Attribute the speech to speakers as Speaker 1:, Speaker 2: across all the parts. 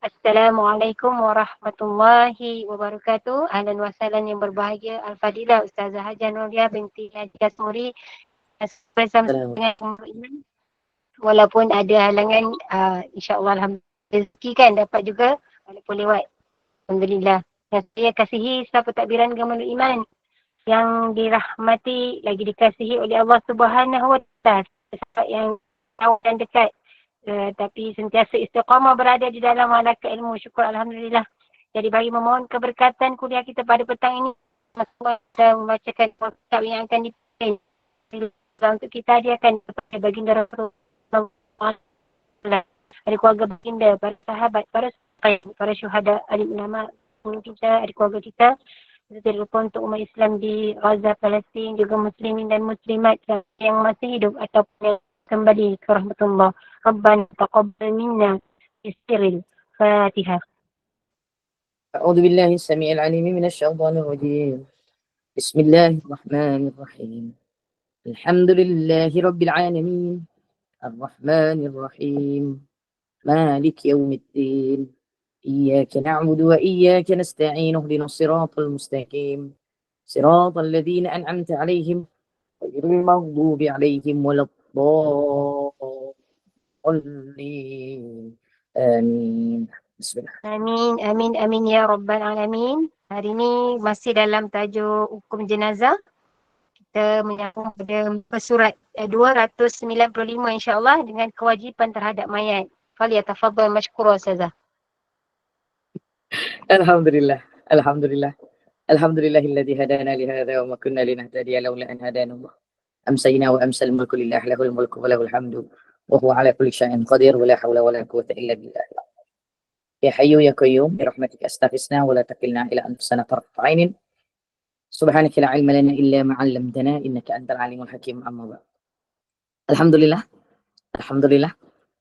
Speaker 1: Assalamualaikum warahmatullahi wabarakatuh. Ahlan wa sahlan yang berbahagia Al-Fadilah Ustazah Hajar Nuria binti Haji Kasmuri bersama dengan iman. Walaupun ada halangan, insya-Allah alhamdulillah rezeki kan dapat juga walaupun lewat. Alhamdulillah. Yang saya kasihi sahabat takbiran Gamalul Iman yang dirahmati lagi dikasihi oleh Allah Subhanahu wa taala. Sahabat yang tahu dan dekat. Tapi sentiasa istiqamah berada di dalam halaqah ilmu. Syukur alhamdulillah. Jadi bagi memohon keberkatan kuliah kita pada petang ini, kita membacakan kitab yang akan dipilih untuk kita hadiahkan kepada baginda Rasulullah, ada keluarga baginda, para sahabat, para syuhada, alim ulama kita, ada keluarga kita. Kita tidak lupa untuk umat Islam di Gaza, Palestin, juga muslimin dan muslimat yang masih hidup ataupun yang kembali ke rahmatullah. Rabbana taqabbal minna bisiril Fatihah.
Speaker 2: أعوذ بالله السميع العليم من الشيطان الرجيم بسم الله الرحمن الرحيم الحمد لله رب العالمين الرحمن الرحيم مالك يوم الدين إياك نعبد وإياك نستعين اهدنا الصراط المستقيم صراط الذين أنعمت عليهم غير المغضوب عليهم ولا الضالين آمين. Bismillah.
Speaker 1: Amin, amin, amin ya Rabbal Alamin. Hari ini masih dalam tajuk hukum jenazah. Kita menyambung pada surat 295 insyaAllah dengan kewajipan terhadap mayat. Falyatafaddal mashkura Ustazah.
Speaker 2: Alhamdulillah, Alhamdulillah. Alhamdulillahilladzi hadana lihadza wa ma kunna linahtadiya laula an hadana Allah. Amsayna wa amsal mulku lillah lahul mulku wa lahul hamdu wa huwa ala kulli syai'in qadir wa la haula wa la quwwata illa billah. Ya Hayyu ya Qayyum bi rahmatika astaghfirna wa la takilna ila anfusina tarfat 'ainin. Subhanaka la 'ilma lana illa ma 'allamtana innaka antal 'alimul hakim. Amma ba'd. Alhamdulillah. Alhamdulillah.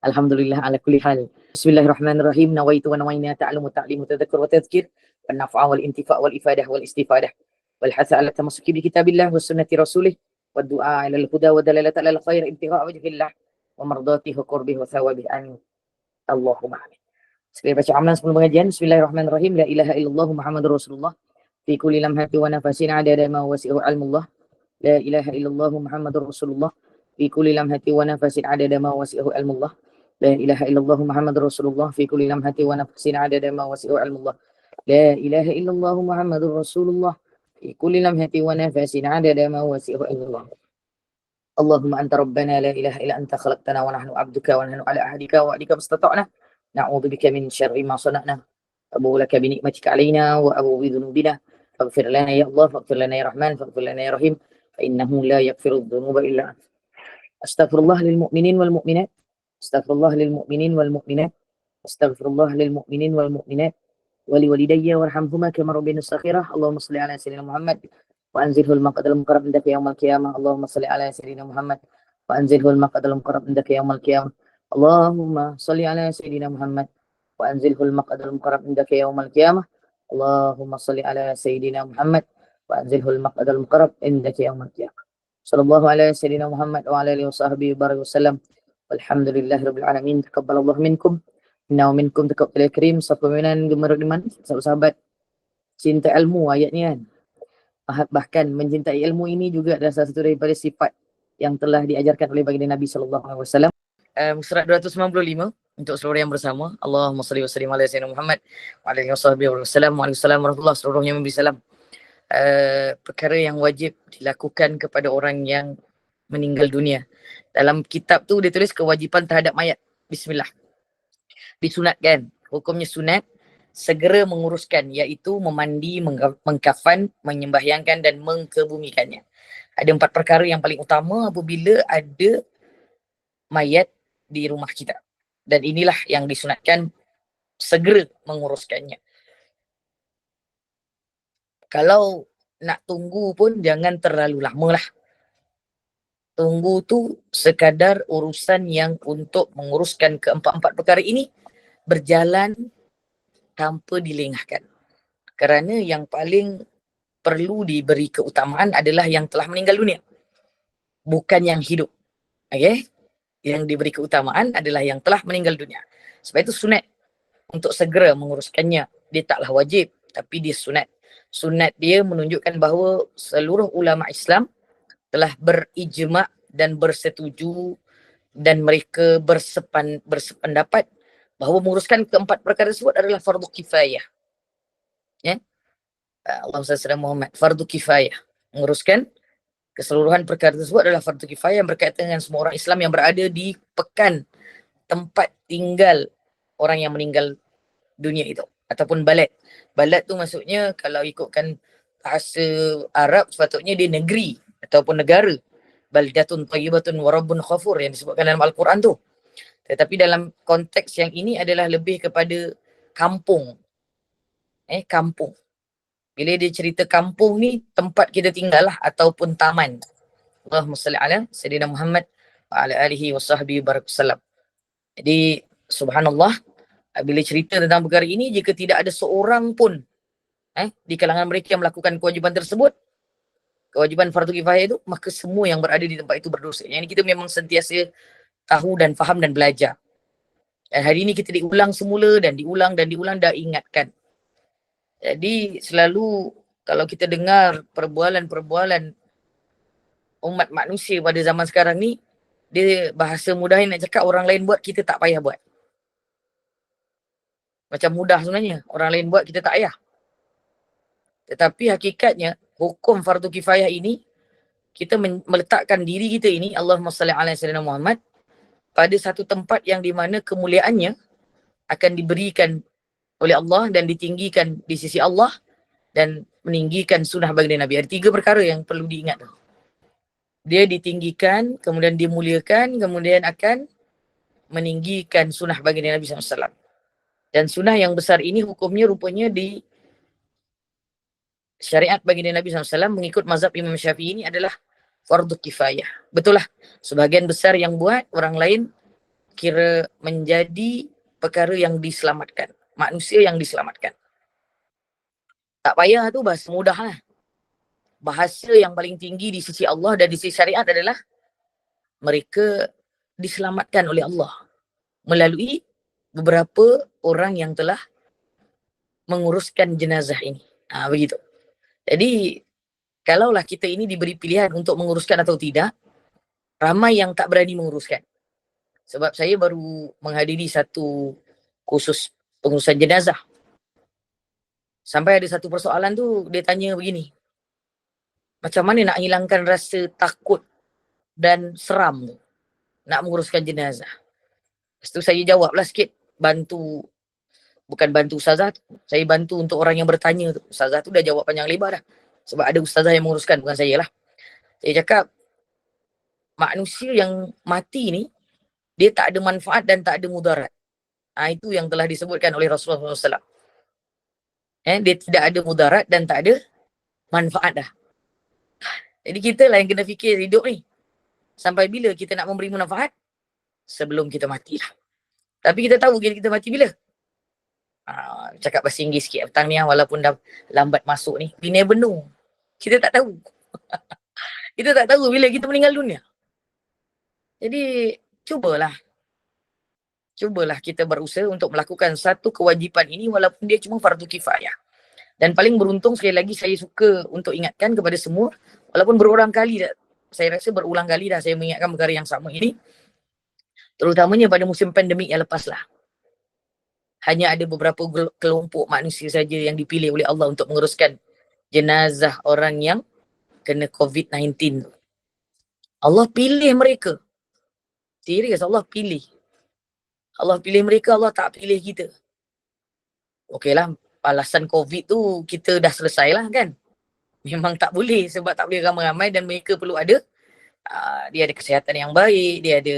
Speaker 2: Alhamdulillah ala kulli hal. Bismillahirrahmanirrahim. Nawaitu wa nawaina ta'allumu ta'limu tadhakkur wa tadhkir wan naf'a wal intifa' wal ifadah wal istifadah wal hatha ala tamassuki bi kitabillah wa sunnati rasulih wa du'a ila al-huda wa dalalata ala al-khair ibtigha' wajhillah wa mardatihi wa qurbihi wa thawabihi. Amin. Allahumma amin. Sekali baca amalan sebelum pengajian. Bismillahirrahmanirrahim. La ilaha illallah Muhammadur Rasulullah fi kulli lamhati wa nafasin adada ma wasi'u ilmullah. La ilaha illallah Muhammadur Rasulullah fi kulli lamhati wa nafasin adada ma wasi'u ilmullah. La ilaha illallah Muhammadur Rasulullah fi kulli lamhati wa nafasin adada ma wasi'u ilmullah. La ilaha illallah Muhammadur Rasulullah fi kulli lamhati wa nafasin adada ma wasi'u ilmullah. Allahumma anta rabbana la ilaha illa anta khalaqtana wa nahnu 'abduka wa nahnu 'ala ahdika wa wa'dika mastata'na. نعوذ بك من شر ما صنعنا أبو لك بنعمتك علينا وأبو بذنوبنا فاغفر لنا يا الله فاغفر لنا يا رحمن فاغفر لنا يا رحيم فإنه لا يغفر الذنوب إلا أنت. أستغفر الله للمؤمنين والمؤمنات أستغفر الله للمؤمنين والمؤمنات أستغفر الله للمؤمنين والمؤمنات ولوالدي وارحمهما كما ربياني صغيرا. اللهم صل على سيدنا محمد وأنزله المقعد المقرب عندك يوم القيامة. اللهم صل على سيدنا محمد وأنزله المقعد المقرب عندك يوم القيامة. اللهم صل على سيدنا محمد وأنزله المقعد المقرب عندك يوم القيامة. اللهم صل على سيدنا محمد وأنزله المقعد المقرب عندك يوم القيامة. صلى الله على سيدنا محمد وعلى آله وصحبه وبارك وسلم. والحمد لله رب العالمين. Taqabbal Allah minkum inna minkum taqabbal karim. Sapaminan gemerut iman sahabat cinta ilmu ayatnya kan. Bahkan mencintai ilmu ini juga adalah salah satu daripada sifat yang telah diajarkan oleh baginda Nabi sallallahu alaihi wasallam. Surat 295 untuk seluruh yang bersama. Allahumma salli wa sallim ala sayyidina Muhammad wa ala alihi wasallam. Waalaikumsalam warahmatullahi seluruh yang memberi salam. Perkara yang wajib dilakukan kepada orang yang meninggal dunia. Dalam kitab tu dia tulis kewajipan terhadap mayat. Bismillah. Disunatkan. Hukumnya sunat. Segera menguruskan, iaitu memandi, mengkafan, menyembahyangkan dan mengkebumikannya. Ada 4 perkara yang paling utama apabila ada mayat di rumah kita. Dan inilah yang disunatkan segera menguruskannya. Kalau nak tunggu pun jangan terlalu lama lah. Tunggu tu sekadar urusan yang untuk menguruskan keempat-empat perkara ini berjalan tanpa dilengahkan. Kerana yang paling perlu diberi keutamaan adalah yang telah meninggal dunia. Bukan yang hidup. Okay? Yang diberi keutamaan adalah yang telah meninggal dunia. Sebab itu sunat untuk segera menguruskannya. Dia taklah wajib, tapi dia sunat. Sunat dia menunjukkan bahawa seluruh ulama Islam telah berijma' dan bersetuju dan mereka bersependapat bahawa menguruskan keempat perkara tersebut adalah fardu kifayah. Ya. Allahumma salli ala Muhammad. Fardu kifayah. Menguruskan keseluruhan perkara tersebut adalah fardu kifayah yang berkaitan dengan semua orang Islam yang berada di pekan tempat tinggal orang yang meninggal dunia itu, ataupun balad. Balad tu maksudnya kalau ikutkan bahasa Arab sepatutnya dia negeri ataupun negara. Baldatun thayyibatun wa rabbun ghafur yang disebutkan dalam Al-Quran tu. Tetapi dalam konteks yang ini adalah lebih kepada kampung. Kampung. Bila dia cerita kampung ni, tempat kita tinggal lah ataupun taman. Allahumma salli ala Sayyidina Muhammad wa ala alihi wa sahbihi barakallahu. Jadi subhanallah, bila cerita tentang perkara ini, jika tidak ada seorang pun di kalangan mereka yang melakukan kewajipan tersebut, kewajipan fardu kifayah itu, maka semua yang berada di tempat itu berdosa. Yang ini kita memang sentiasa tahu dan faham dan belajar. Dan hari ini kita diulang semula dan diulang dah ingatkan. Jadi selalu kalau kita dengar perbualan-perbualan umat manusia pada zaman sekarang ni, dia bahasa mudahnya nak cakap orang lain buat, kita tak payah buat. Macam mudah sebenarnya, orang lain buat, kita tak payah. Tetapi hakikatnya, hukum fardu kifayah ini, kita meletakkan diri kita ini, Allahumma salli ala Sayyidina Muhammad, pada satu tempat yang di mana kemuliaannya akan diberikan oleh Allah dan ditinggikan di sisi Allah dan meninggikan sunnah baginda Nabi. Ada 3 perkara yang perlu diingat. Dia ditinggikan, kemudian dimuliakan, kemudian akan meninggikan sunnah baginda Nabi SAW. Dan sunnah yang besar ini hukumnya rupanya di syariat baginda Nabi SAW mengikut mazhab Imam Syafi'i ini adalah fardu kifayah. Betul lah, sebagian besar yang buat, orang lain kira menjadi perkara yang diselamatkan. Manusia yang diselamatkan. Tak payah tu bahasa mudah lah. Bahasa yang paling tinggi di sisi Allah dan di sisi syariat adalah mereka diselamatkan oleh Allah melalui beberapa orang yang telah menguruskan jenazah ini. Begitu. Jadi kalaulah kita ini diberi pilihan untuk menguruskan atau tidak, ramai yang tak berani menguruskan. Sebab saya baru menghadiri satu kursus pengurusan jenazah. Sampai ada satu persoalan tu, dia tanya begini. Macam mana nak hilangkan rasa takut dan seram tu, nak menguruskan jenazah? Lepas tu saya jawablah sikit, bukan bantu ustazah tu. Saya bantu untuk orang yang bertanya tu. Ustazah tu dah jawab panjang lebar dah. Sebab ada ustazah yang menguruskan, bukan saya lah. Saya cakap, manusia yang mati ni, dia tak ada manfaat dan tak ada mudarat. Itu yang telah disebutkan oleh Rasulullah SAW. Dia tidak ada mudarat dan tak ada manfaat dah. Jadi kita lah yang kena fikir hidup ni. Sampai bila kita nak memberi manfaat? Sebelum kita mati lah. Tapi kita tahu kita mati bila? Cakap bahasa Inggeris sikit petang ni, walaupun dah lambat masuk ni. We never know. Kita tak tahu. Kita tak tahu bila kita meninggal dunia. Jadi cubalah kita berusaha untuk melakukan satu kewajipan ini walaupun dia cuma fardu kifayah. Dan paling beruntung, sekali lagi saya suka untuk ingatkan kepada semua, walaupun berulang kali dah, saya rasa berulang kali dah saya mengingatkan perkara yang sama ini, terutamanya pada musim pandemik yang lepas lah. Hanya ada beberapa kelompok manusia saja yang dipilih oleh Allah untuk menguruskan jenazah orang yang kena COVID-19. Allah pilih mereka. Serius, Allah pilih. Allah pilih mereka, Allah tak pilih kita. Okeylah, alasan COVID tu kita dah selesai lah kan. Memang tak boleh sebab tak boleh ramai-ramai dan mereka perlu ada, dia ada kesihatan yang baik, dia ada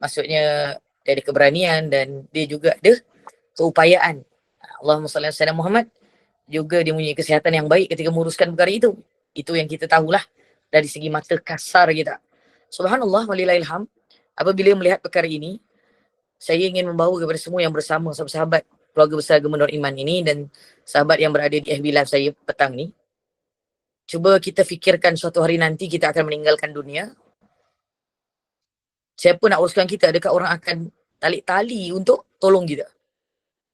Speaker 2: maksudnya dia ada keberanian dan dia juga ada keupayaan. Allahumma salli ala Sayyidina Muhammad, juga dia punya kesihatan yang baik ketika menguruskan perkara itu. Itu yang kita tahulah dari segi mata kasar kita. Subhanallah walillahilham. Apabila melihat perkara ini, saya ingin membawa kepada semua yang bersama, sahabat keluarga besar Gemba Nur Iman ini dan sahabat yang berada di FB Live saya petang ni. Cuba kita fikirkan suatu hari nanti kita akan meninggalkan dunia. Siapa nak uruskan kita? Adakah orang akan tali untuk tolong kita.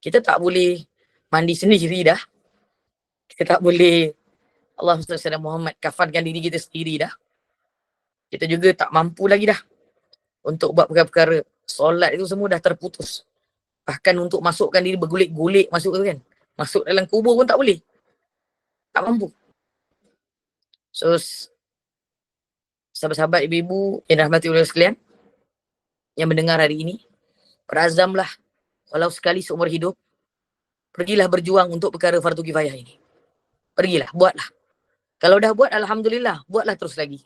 Speaker 2: Kita tak boleh mandi sendiri dah. Kita tak boleh Allahumma salli ala Muhammad kafankan diri kita sendiri dah. Kita juga tak mampu lagi dah untuk buat perkara-perkara. Solat itu semua dah terputus. Bahkan untuk masukkan diri bergulik-gulik masuk tu kan. Masuk dalam kubur pun tak boleh. Tak mampu. So, sahabat-sahabat, ibu-ibu yang dirahmati oleh sekalian yang mendengar hari ini, berazamlah walau sekali seumur hidup, pergilah berjuang untuk perkara fardu kifayah ini. Pergilah, buatlah. Kalau dah buat, alhamdulillah, buatlah terus lagi.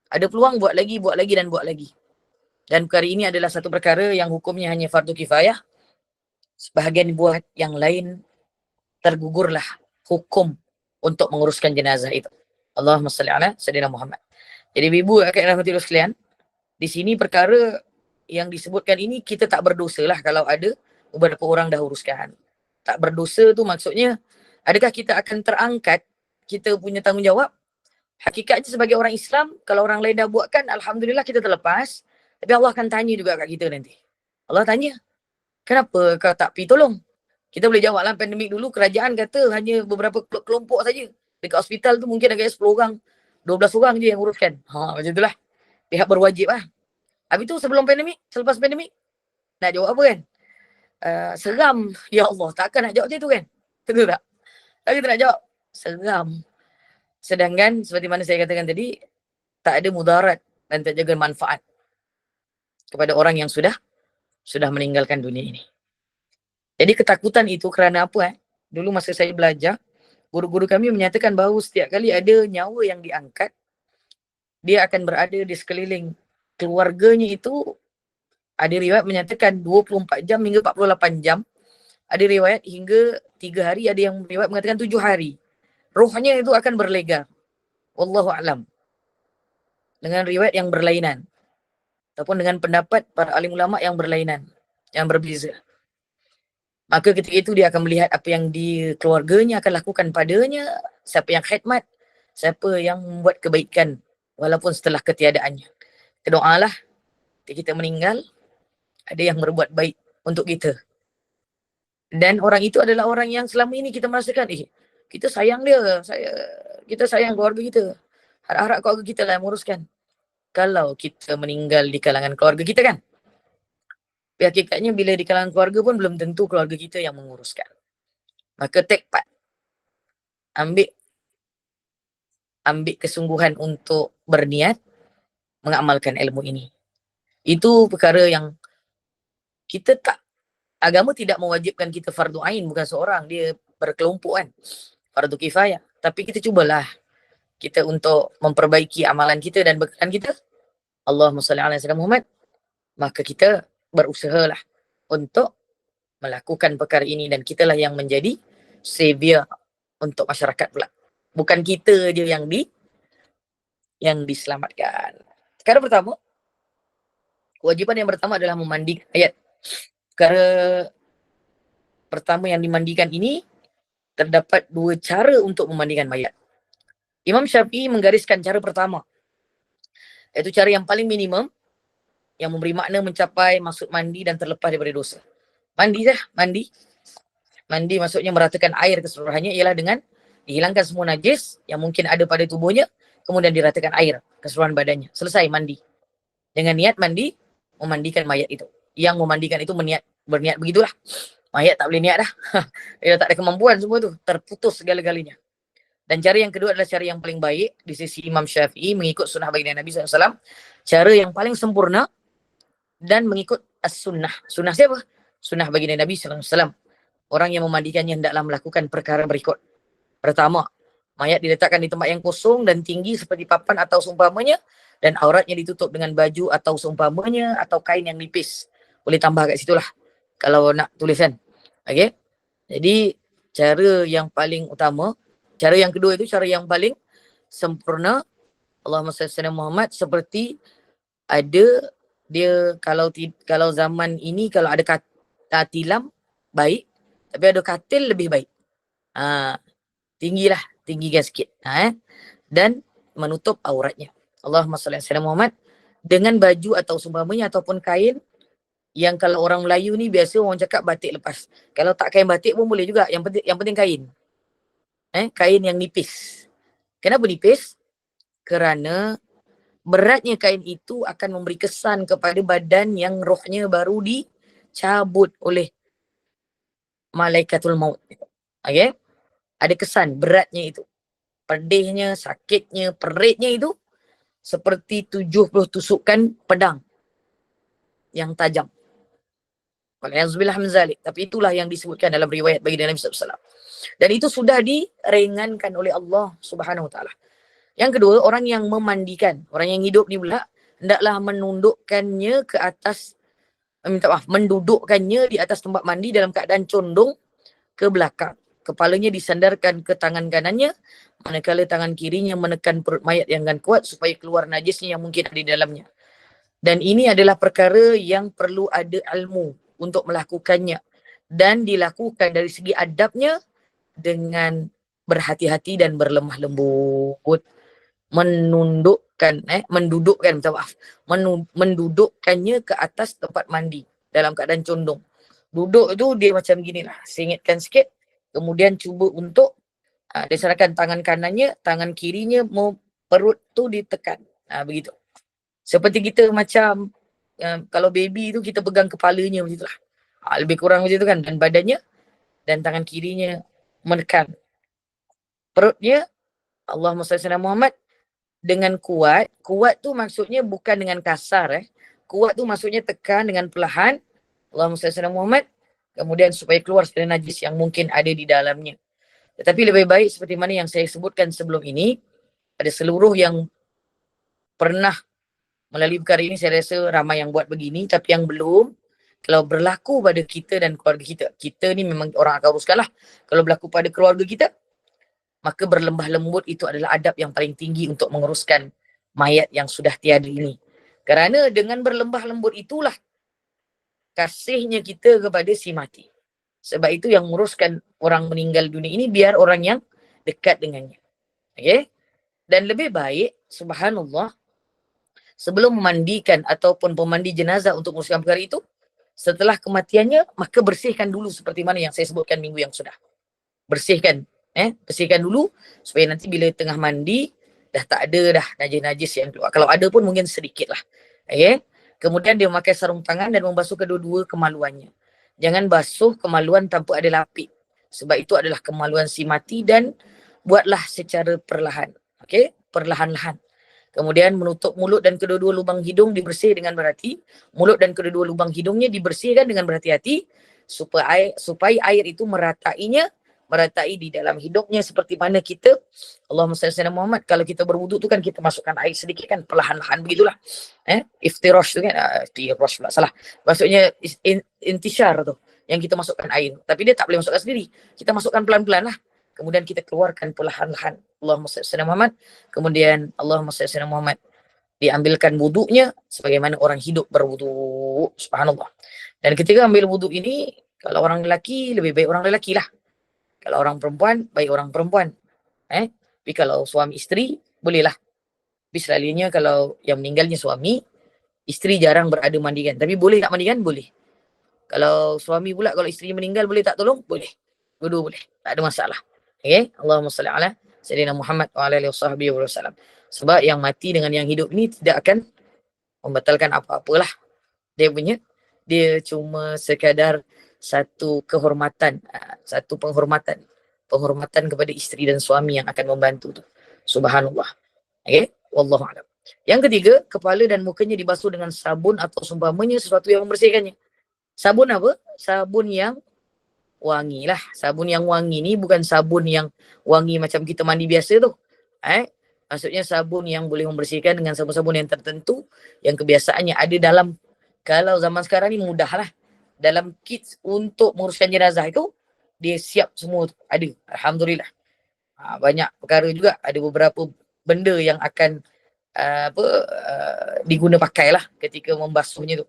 Speaker 2: Ada peluang, buat lagi dan buat lagi. Dan perkara ini adalah satu perkara yang hukumnya hanya fardu kifayah. Sebahagian buat yang lain tergugurlah hukum untuk menguruskan jenazah itu. Allahumma salli ala sayyidina Muhammad. Jadi ibu akan rahmati sekalian, di sini perkara yang disebutkan ini kita tak berdosa lah kalau ada beberapa orang dah uruskan. Tak berdosa tu maksudnya, adakah kita akan terangkat kita punya tanggungjawab? Hakikatnya sebagai orang Islam, kalau orang lain dah buatkan, alhamdulillah kita terlepas. Tapi Allah akan tanya juga kat kita nanti. Allah tanya, kenapa kau tak pergi tolong? Kita boleh jawab lah, pandemik dulu kerajaan kata hanya beberapa kelompok saja. Dekat hospital tu mungkin agak 10 orang, 12 orang je yang uruskan. Macam itulah. Pihak berwajib lah. Habis tu sebelum pandemik, selepas pandemik, nak jawab apa kan? Seram. Ya Allah, takkan nak jawab macam tu kan? Tentu tak? Tak kita nak jawab. Seram. Sedangkan seperti mana saya katakan tadi, tak ada mudarat dan tak jaga manfaat kepada orang yang sudah meninggalkan dunia ini. Jadi ketakutan itu kerana apa? Dulu masa saya belajar, guru-guru kami menyatakan bahawa setiap kali ada nyawa yang diangkat, dia akan berada di sekeliling keluarganya itu. Ada riwayat menyatakan 24 jam hingga 48 jam. Ada riwayat hingga 3 hari, ada yang riwayat mengatakan 7 hari. Rohnya itu akan berlegar. Wallahu a'lam. Dengan riwayat yang berlainan. Ataupun dengan pendapat para alim ulama yang berlainan. Yang berbeza. Maka ketika itu dia akan melihat apa yang di keluarganya akan lakukan padanya. Siapa yang khidmat. Siapa yang membuat kebaikan. Walaupun setelah ketiadaannya. Kita doalah. Ketika kita meninggal. Ada yang berbuat baik untuk kita. Dan orang itu adalah orang yang selama ini kita merasakan, kita sayang dia, kita sayang keluarga kita. Harap-harap keluarga kita lah yang menguruskan. Kalau kita meninggal di kalangan keluarga kita kan. Tapi hakikatnya bila di kalangan keluarga pun belum tentu keluarga kita yang menguruskan. Maka take part. Ambil kesungguhan untuk berniat mengamalkan ilmu ini. Itu perkara yang kita tak, agama tidak mewajibkan kita fardu ain, bukan seorang, dia berkelompokan. Fardu kifayah. Tapi kita cubalah kita untuk memperbaiki amalan kita dan bekalan kita. Allahumma salli ala sayyidina Muhammad. Maka kita berusahalah untuk melakukan perkara ini dan kitalah yang menjadi savior untuk masyarakat pula. Bukan kita je yang diselamatkan. Perkara pertama, kewajiban yang pertama adalah memandikan ayat. Perkara pertama yang dimandikan ini, terdapat 2 cara untuk memandikan mayat. Imam Syafi'i menggariskan cara pertama, iaitu cara yang paling minimum, yang memberi makna mencapai maksud mandi dan terlepas daripada dosa. Mandi maksudnya meratakan air keseluruhannya, ialah dengan dihilangkan semua najis yang mungkin ada pada tubuhnya, kemudian diratakan air keseluruhan badannya. Selesai mandi. Dengan niat mandi, memandikan mayat itu. Yang memandikan itu berniat begitulah. Mayat tak boleh niat dah. Dia tak ada kemampuan semua tu. Terputus segala-galanya. Dan cara yang kedua adalah cara yang paling baik di sisi Imam Syafi'i, mengikut sunnah baginda Nabi SAW. Cara yang paling sempurna dan mengikut as-sunnah. Sunnah siapa? Sunnah baginda Nabi SAW. Orang yang memandikannya hendaklah melakukan perkara berikut. Pertama, mayat diletakkan di tempat yang kosong dan tinggi seperti papan atau seumpamanya, dan auratnya ditutup dengan baju atau seumpamanya atau kain yang nipis. Boleh tambah kat situlah kalau nak tulisan. Okey. Jadi cara yang paling utama, cara yang kedua itu cara yang paling sempurna. Allahumma salli ala Muhammad, seperti ada dia, kalau zaman ini kalau ada tilam baik, tapi ada katil lebih baik. Tinggikan sikit. Dan menutup auratnya. Allahumma salli ala Muhammad, dengan baju atau seumpamanya ataupun kain Yang kalau orang Melayu ni biasa orang cakap batik lepas. Kalau tak kain batik pun boleh juga. Yang penting kain. Kain yang nipis. Kenapa nipis? Kerana beratnya kain itu akan memberi kesan kepada badan yang rohnya baru dicabut oleh malaikatul maut. Okay? Ada kesan beratnya itu. Pedihnya, sakitnya, peritnya itu seperti 70 tusukan pedang yang tajam. Wal'iyahzubillah min zalik. Tapi itulah yang disebutkan dalam riwayat bagi Nabi SAW. Dan itu sudah diringankan oleh Allah Subhanahu Wa Taala. Yang kedua, orang yang memandikan, orang yang hidup ni pula hendaklah menundukkannya ke atas, mendudukkannya di atas tempat mandi dalam keadaan condong ke belakang. Kepalanya disandarkan ke tangan kanannya, manakala tangan kirinya menekan perut mayat yang dengan kuat supaya keluar najisnya yang mungkin ada di dalamnya. Dan ini adalah perkara yang perlu ada ilmu untuk melakukannya. Dan dilakukan dari segi adabnya dengan berhati-hati dan berlemah lembut. Mendudukkannya ke atas tempat mandi dalam keadaan condong. Duduk tu dia macam gini lah. Singitkan sikit. Kemudian cuba untuk dia serahkan tangan kanannya, tangan kirinya mau perut tu ditekan. Begitu. Seperti kita macam kalau baby tu kita pegang kepalanya macam itulah. Lebih kurang macam tu kan. Dan badannya dan tangan kirinya menekan. Perutnya Allahumma salli ala Muhammad dengan kuat. Kuat tu maksudnya bukan dengan kasar. Kuat tu maksudnya tekan dengan perlahan. Allahumma salli ala Muhammad. Kemudian supaya keluar segala najis yang mungkin ada di dalamnya. Tetapi lebih baik seperti mana yang saya sebutkan sebelum ini. Ada seluruh yang pernah melalui perkara ini, saya rasa ramai yang buat begini. Tapi yang belum, kalau berlaku pada kita dan keluarga kita, kita ni memang orang akan uruskan lah. Kalau berlaku pada keluarga kita, maka berlembah lembut itu adalah adab yang paling tinggi untuk menguruskan mayat yang sudah tiada ini. Kerana dengan berlembah lembut itulah kasihnya kita kepada si mati. Sebab itu yang menguruskan orang meninggal dunia ini biar orang yang dekat dengannya. Okay? Dan lebih baik, subhanallah, sebelum memandikan ataupun pemandi jenazah untuk menguruskan perkara itu, setelah kematiannya, maka bersihkan dulu seperti mana yang saya sebutkan minggu yang sudah. Bersihkan. Bersihkan dulu supaya nanti bila tengah mandi dah tak ada dah najis-najis yang keluar. Kalau ada pun mungkin sedikit lah. Okay? Kemudian dia memakai sarung tangan dan membasuh kedua-dua kemaluannya. Jangan basuh kemaluan tanpa ada lapik. Sebab itu adalah kemaluan si mati dan buatlah secara perlahan. Okay? Perlahan-lahan. Kemudian menutup mulut dan kedua-dua lubang hidung dibersih dengan berhati. Mulut dan kedua-dua lubang hidungnya dibersihkan dengan berhati-hati supaya air itu meratai di dalam hidupnya seperti mana kita Allahumma salli ala Muhammad, kalau kita berwuduk tu kan kita masukkan air sedikit kan perlahan-lahan begitulah. Iftirash tu kan, iftirash pula salah. Maksudnya intishar tu yang kita masukkan air. Tapi dia tak boleh masukkan sendiri. Kita masukkan pelan-pelan lah. Kemudian kita keluarkan perlahan-lahan. Allahumma salli ala Muhammad. Kemudian Allahumma salli ala Muhammad. Diambilkan wuduknya sebagaimana orang hidup berwuduk. Subhanallah. Dan ketika ambil wuduk ini, kalau orang lelaki, lebih baik orang lelaki lah. Kalau orang perempuan, baik orang perempuan. Tapi kalau suami isteri, bolehlah. Tapi selalunya kalau yang meninggalnya suami, isteri jarang berada mandikan. Tapi boleh tak mandikan? Boleh. Kalau suami pula, kalau isteri meninggal, boleh tak tolong? Boleh. Dua-dua boleh. Tak ada masalah. Okay? Allahumma salli ala Sayyidina Muhammad wa ala alihi wasallam. Sebab yang mati dengan yang hidup ni tidak akan membatalkan apa-apalah. Dia cuma sekadar satu kehormatan, satu penghormatan kepada isteri dan suami yang akan membantu tu. Subhanallah. Okay? Wallahu a'lam. Yang ketiga, kepala dan mukanya dibasuh dengan sabun atau seumpamanya sesuatu yang membersihkannya. Sabun apa? Sabun yang wangi lah. Sabun yang wangi ni bukan sabun yang wangi macam kita mandi biasa tu. Maksudnya sabun yang boleh membersihkan dengan sabun-sabun yang tertentu yang kebiasaannya ada dalam, kalau zaman sekarang ni mudah lah. Dalam kits untuk menguruskan jenazah itu, dia siap semua tu. Ada. Alhamdulillah. Banyak perkara juga. Ada beberapa benda yang akan diguna pakai lah ketika membasuhnya tu.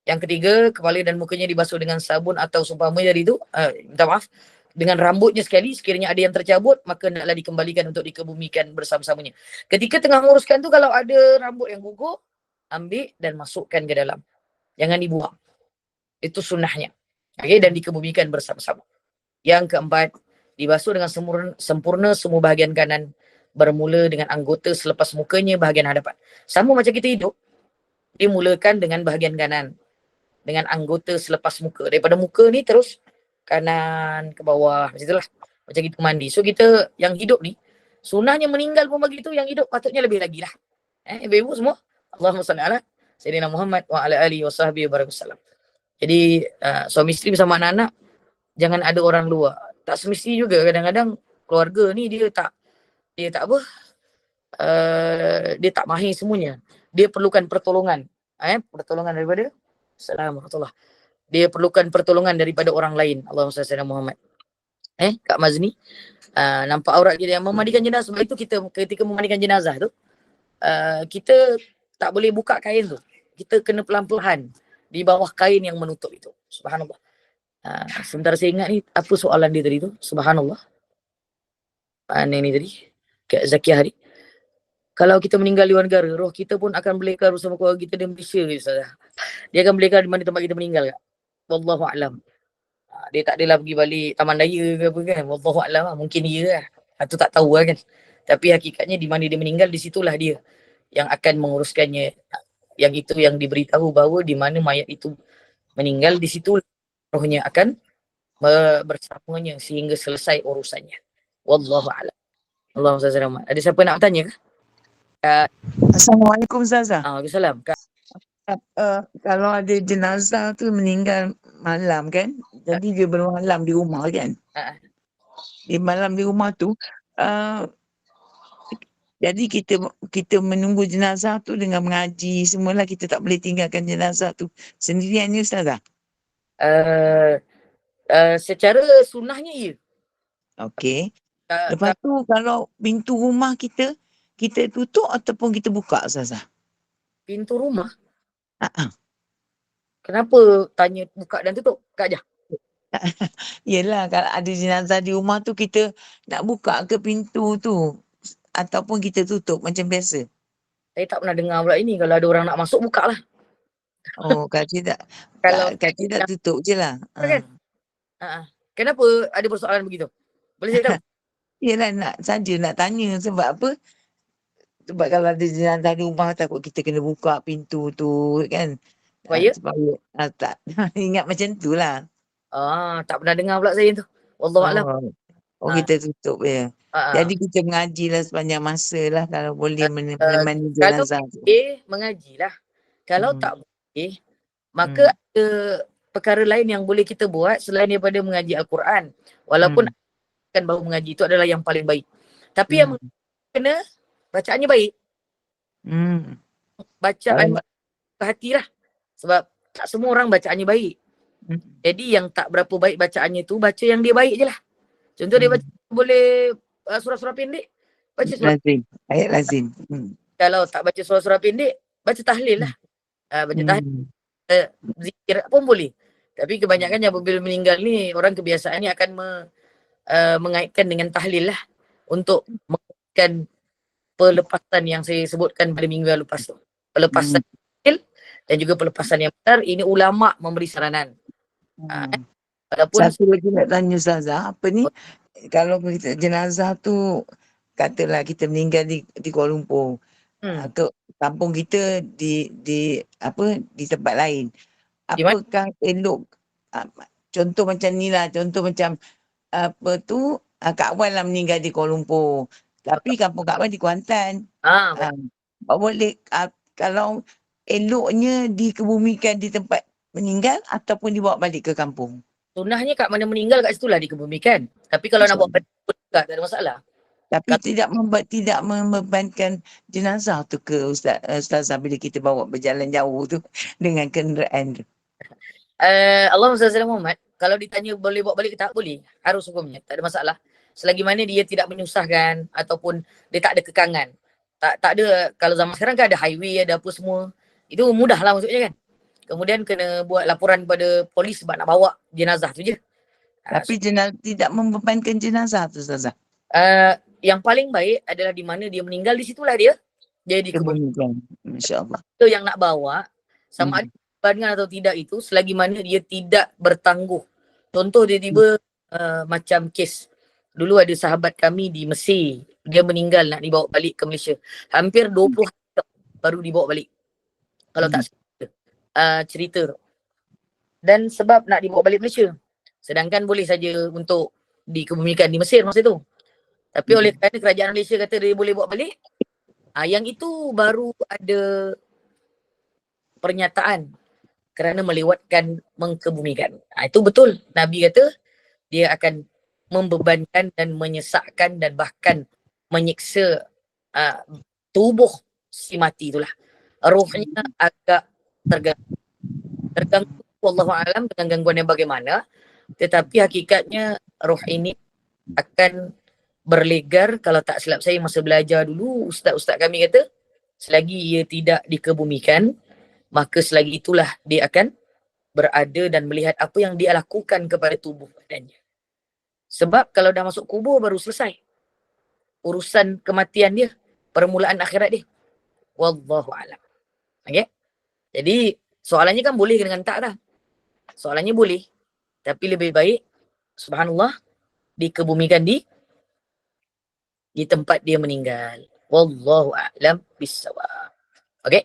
Speaker 2: Yang ketiga, kepala dan mukanya dibasuh dengan sabun atau seumpamanya dari itu, minta maaf, dengan rambutnya sekali, sekiranya ada yang tercabut, maka naklah dikembalikan untuk dikebumikan bersama-samanya. Ketika tengah menguruskan tu, kalau ada rambut yang gugur, ambil dan masukkan ke dalam. Jangan dibuang. Itu sunnahnya. Okay, dan dikebumikan bersama-sama. Yang keempat, dibasuh dengan sempurna semua bahagian kanan, bermula dengan anggota selepas mukanya bahagian hadapan. Sama macam kita hidup, dimulakan dengan bahagian kanan, dengan anggota selepas muka. Daripada muka ni terus kanan ke bawah, macam itulah. Macam kita mandi. So kita yang hidup ni, sunnahnya meninggal pun begitu, yang hidup patutnya lebih lagi lah. Ibu-ibu semua, Allahumma salli ala Sayyidina Muhammad wa ala alihi wa sahbihi wa barakatuh. Jadi suami isteri bersama anak-anak, jangan ada orang luar. Tak semesti juga, kadang-kadang keluarga ni dia tak apa, dia tak mahir semuanya. Dia perlukan pertolongan. Pertolongan daripada Assalamualaikum. Dia perlukan pertolongan daripada orang lain. Allahumma salli ala Muhammad. Kak Mazni, nampak aurat kita yang memandikan jenazah. Sebab itu kita ketika memandikan jenazah tu, kita tak boleh buka kain tu. Kita kena pelan-pelan di bawah kain yang menutup itu. Subhanallah. Sementara saya ingat ni, apa soalan dia tadi tu? Subhanallah. Ni tadi. Kak Zakiah hari. Kalau kita meninggal di luar negara, roh kita pun akan belekar bersama keluarga kita di Malaysia ke, Ustazah? Dia akan belekar di mana tempat kita meninggal, Kak? Wallahu a'lam. Dia tak adalah pergi balik Taman Daya ke apa kan? Wallahu a'lam lah. Mungkin dia lah. Itu tak tahu lah kan. Tapi hakikatnya di mana dia meninggal, di situlah dia yang akan menguruskannya. Yang itu yang diberitahu bahawa di mana mayat itu meninggal, di situ rohnya akan bersamanya sehingga selesai urusannya. Wallahu a'lam. Allahumma salli ala Muhammad. Ada siapa nak bertanya ke?
Speaker 3: Assalamualaikum Ustazah.
Speaker 2: Waalaikumsalam.
Speaker 3: Kalau ada jenazah tu meninggal malam kan, jadi dia bermalam di rumah kan. Di malam di rumah tu, jadi kita menunggu jenazah tu dengan mengaji semualah, kita tak boleh tinggalkan jenazah tu sendirian ni Ustazah.
Speaker 2: Secara sunnahnya ya.
Speaker 3: Okey. Lepas tu kalau pintu rumah kita tutup ataupun kita buka Ustazah?
Speaker 2: Pintu rumah? Kenapa tanya buka dan tutup? Kak Jah.
Speaker 3: Yelah, kalau ada jenazah di rumah tu, kita nak buka ke pintu tu ataupun kita tutup macam biasa?
Speaker 2: Saya tak pernah dengar pula ini. Kalau ada orang nak masuk, buka lah.
Speaker 3: Oh, kalau tidak tutup je lah.
Speaker 2: Kan? Kenapa ada persoalan begitu? Boleh saya tahu?
Speaker 3: Yelah, nak tanya sebab apa? Sebab kalau ada jenazah di rumah, takut kita kena buka pintu tu kan. Supaya tak ingat macam tu lah.
Speaker 2: Tak pernah dengar pula saya tu. Wallahualam.
Speaker 3: Kita tutup je. Jadi kita mengajilah sepanjang masa lah kalau boleh menemani jenazah tu.
Speaker 2: Mengajilah. Kalau tak boleh, maka ada perkara lain yang boleh kita buat selain daripada mengaji Al-Quran. Walaupun kan baru mengaji itu adalah yang paling baik. Tapi yang kena bacaannya baik. Bacaan ke hati lah. Sebab tak semua orang bacaannya baik. Jadi yang tak berapa baik bacaannya tu, baca yang dia baik je lah. Contoh dia baca boleh surah-surah pendek, baca surah
Speaker 3: lazim. Ayat lazim.
Speaker 2: Kalau tak baca surah-surah pendek, baca tahlil lah. Baca tahlil, zikir pun boleh. Tapi kebanyakannya apabila meninggal ni, orang kebiasaannya akan mengaitkan dengan tahlil lah. Untuk mengaitkan pelepasan yang saya sebutkan pada minggu yang lepas tu. Pelepasan dan juga pelepasan yang benar, ini ulama memberi saranan.
Speaker 3: Satu lagi nak tanya Ustazah, apa ni? Kalau kita jenazah tu, katalah kita meninggal di Kuala Lumpur, atau kampung kita di tempat lain. Apakah elok, contoh macam ni lah, contoh macam Kak Wan lah meninggal di Kuala Lumpur, tapi kampung Kak Wan di Kuantan. Boleh, kalau eloknya dikebumikan di tempat meninggal ataupun dibawa balik ke kampung?
Speaker 2: Sunnahnya kat mana meninggal kat situlah dikebumikan. Tapi kalau nak bawa balik tak ada masalah.
Speaker 3: Tapi tidak membebankan jenazah tu ke Ustazah bila kita bawa berjalan jauh tu dengan kenderaan tu?
Speaker 2: Allahumma salli ala Muhammad. Kalau ditanya boleh bawa balik ke tak, boleh. Harus hukumnya. Tak ada masalah. Selagi mana dia tidak menyusahkan ataupun dia tak ada kekangan. Tak ada, kalau zaman sekarang kan ada highway, ada apa semua. Itu mudah lah maksudnya kan. Kemudian kena buat laporan kepada polis sebab nak bawa jenazah tu je.
Speaker 3: Tapi tidak membebankan jenazah tu Ustazah?
Speaker 2: Yang paling baik adalah di mana dia meninggal, di situlah dia dikebumikan.
Speaker 3: InsyaAllah.
Speaker 2: Itu yang nak bawa sama ada dikorbankan atau tidak itu selagi mana dia tidak bertangguh. Contoh dia tiba macam kes. Dulu ada sahabat kami di Mesir. Dia meninggal nak dibawa balik ke Malaysia. Hampir 20 hari baru dibawa balik. Kalau tak cerita tu. Dan sebab nak dibawa balik Malaysia. Sedangkan boleh saja untuk dikebumikan di Mesir masa tu. Tapi oleh kerana kerajaan Malaysia kata dia boleh bawa balik, yang itu baru ada pernyataan kerana melewatkan mengkebumikan. Itu betul. Nabi kata dia akan membebankan dan menyesakkan dan bahkan menyiksa tubuh si mati itulah. Rohnya agak terganggu. Wallahualam dengan gangguan yang bagaimana. Tetapi hakikatnya roh ini akan berlegar. Kalau tak silap saya masa belajar dulu, ustaz-ustaz kami kata selagi ia tidak dikebumikan, maka selagi itulah dia akan berada dan melihat apa yang dia lakukan kepada tubuh badannya. Sebab kalau dah masuk kubur baru selesai urusan kematian dia, permulaan akhirat dia. Wallahualam. Okay? Jadi soalannya kan boleh dengan tak dah. Soalannya boleh, tapi lebih baik subhanallah dikebumikan di tempat dia meninggal. Wallahu a'lam bissawab. Okey?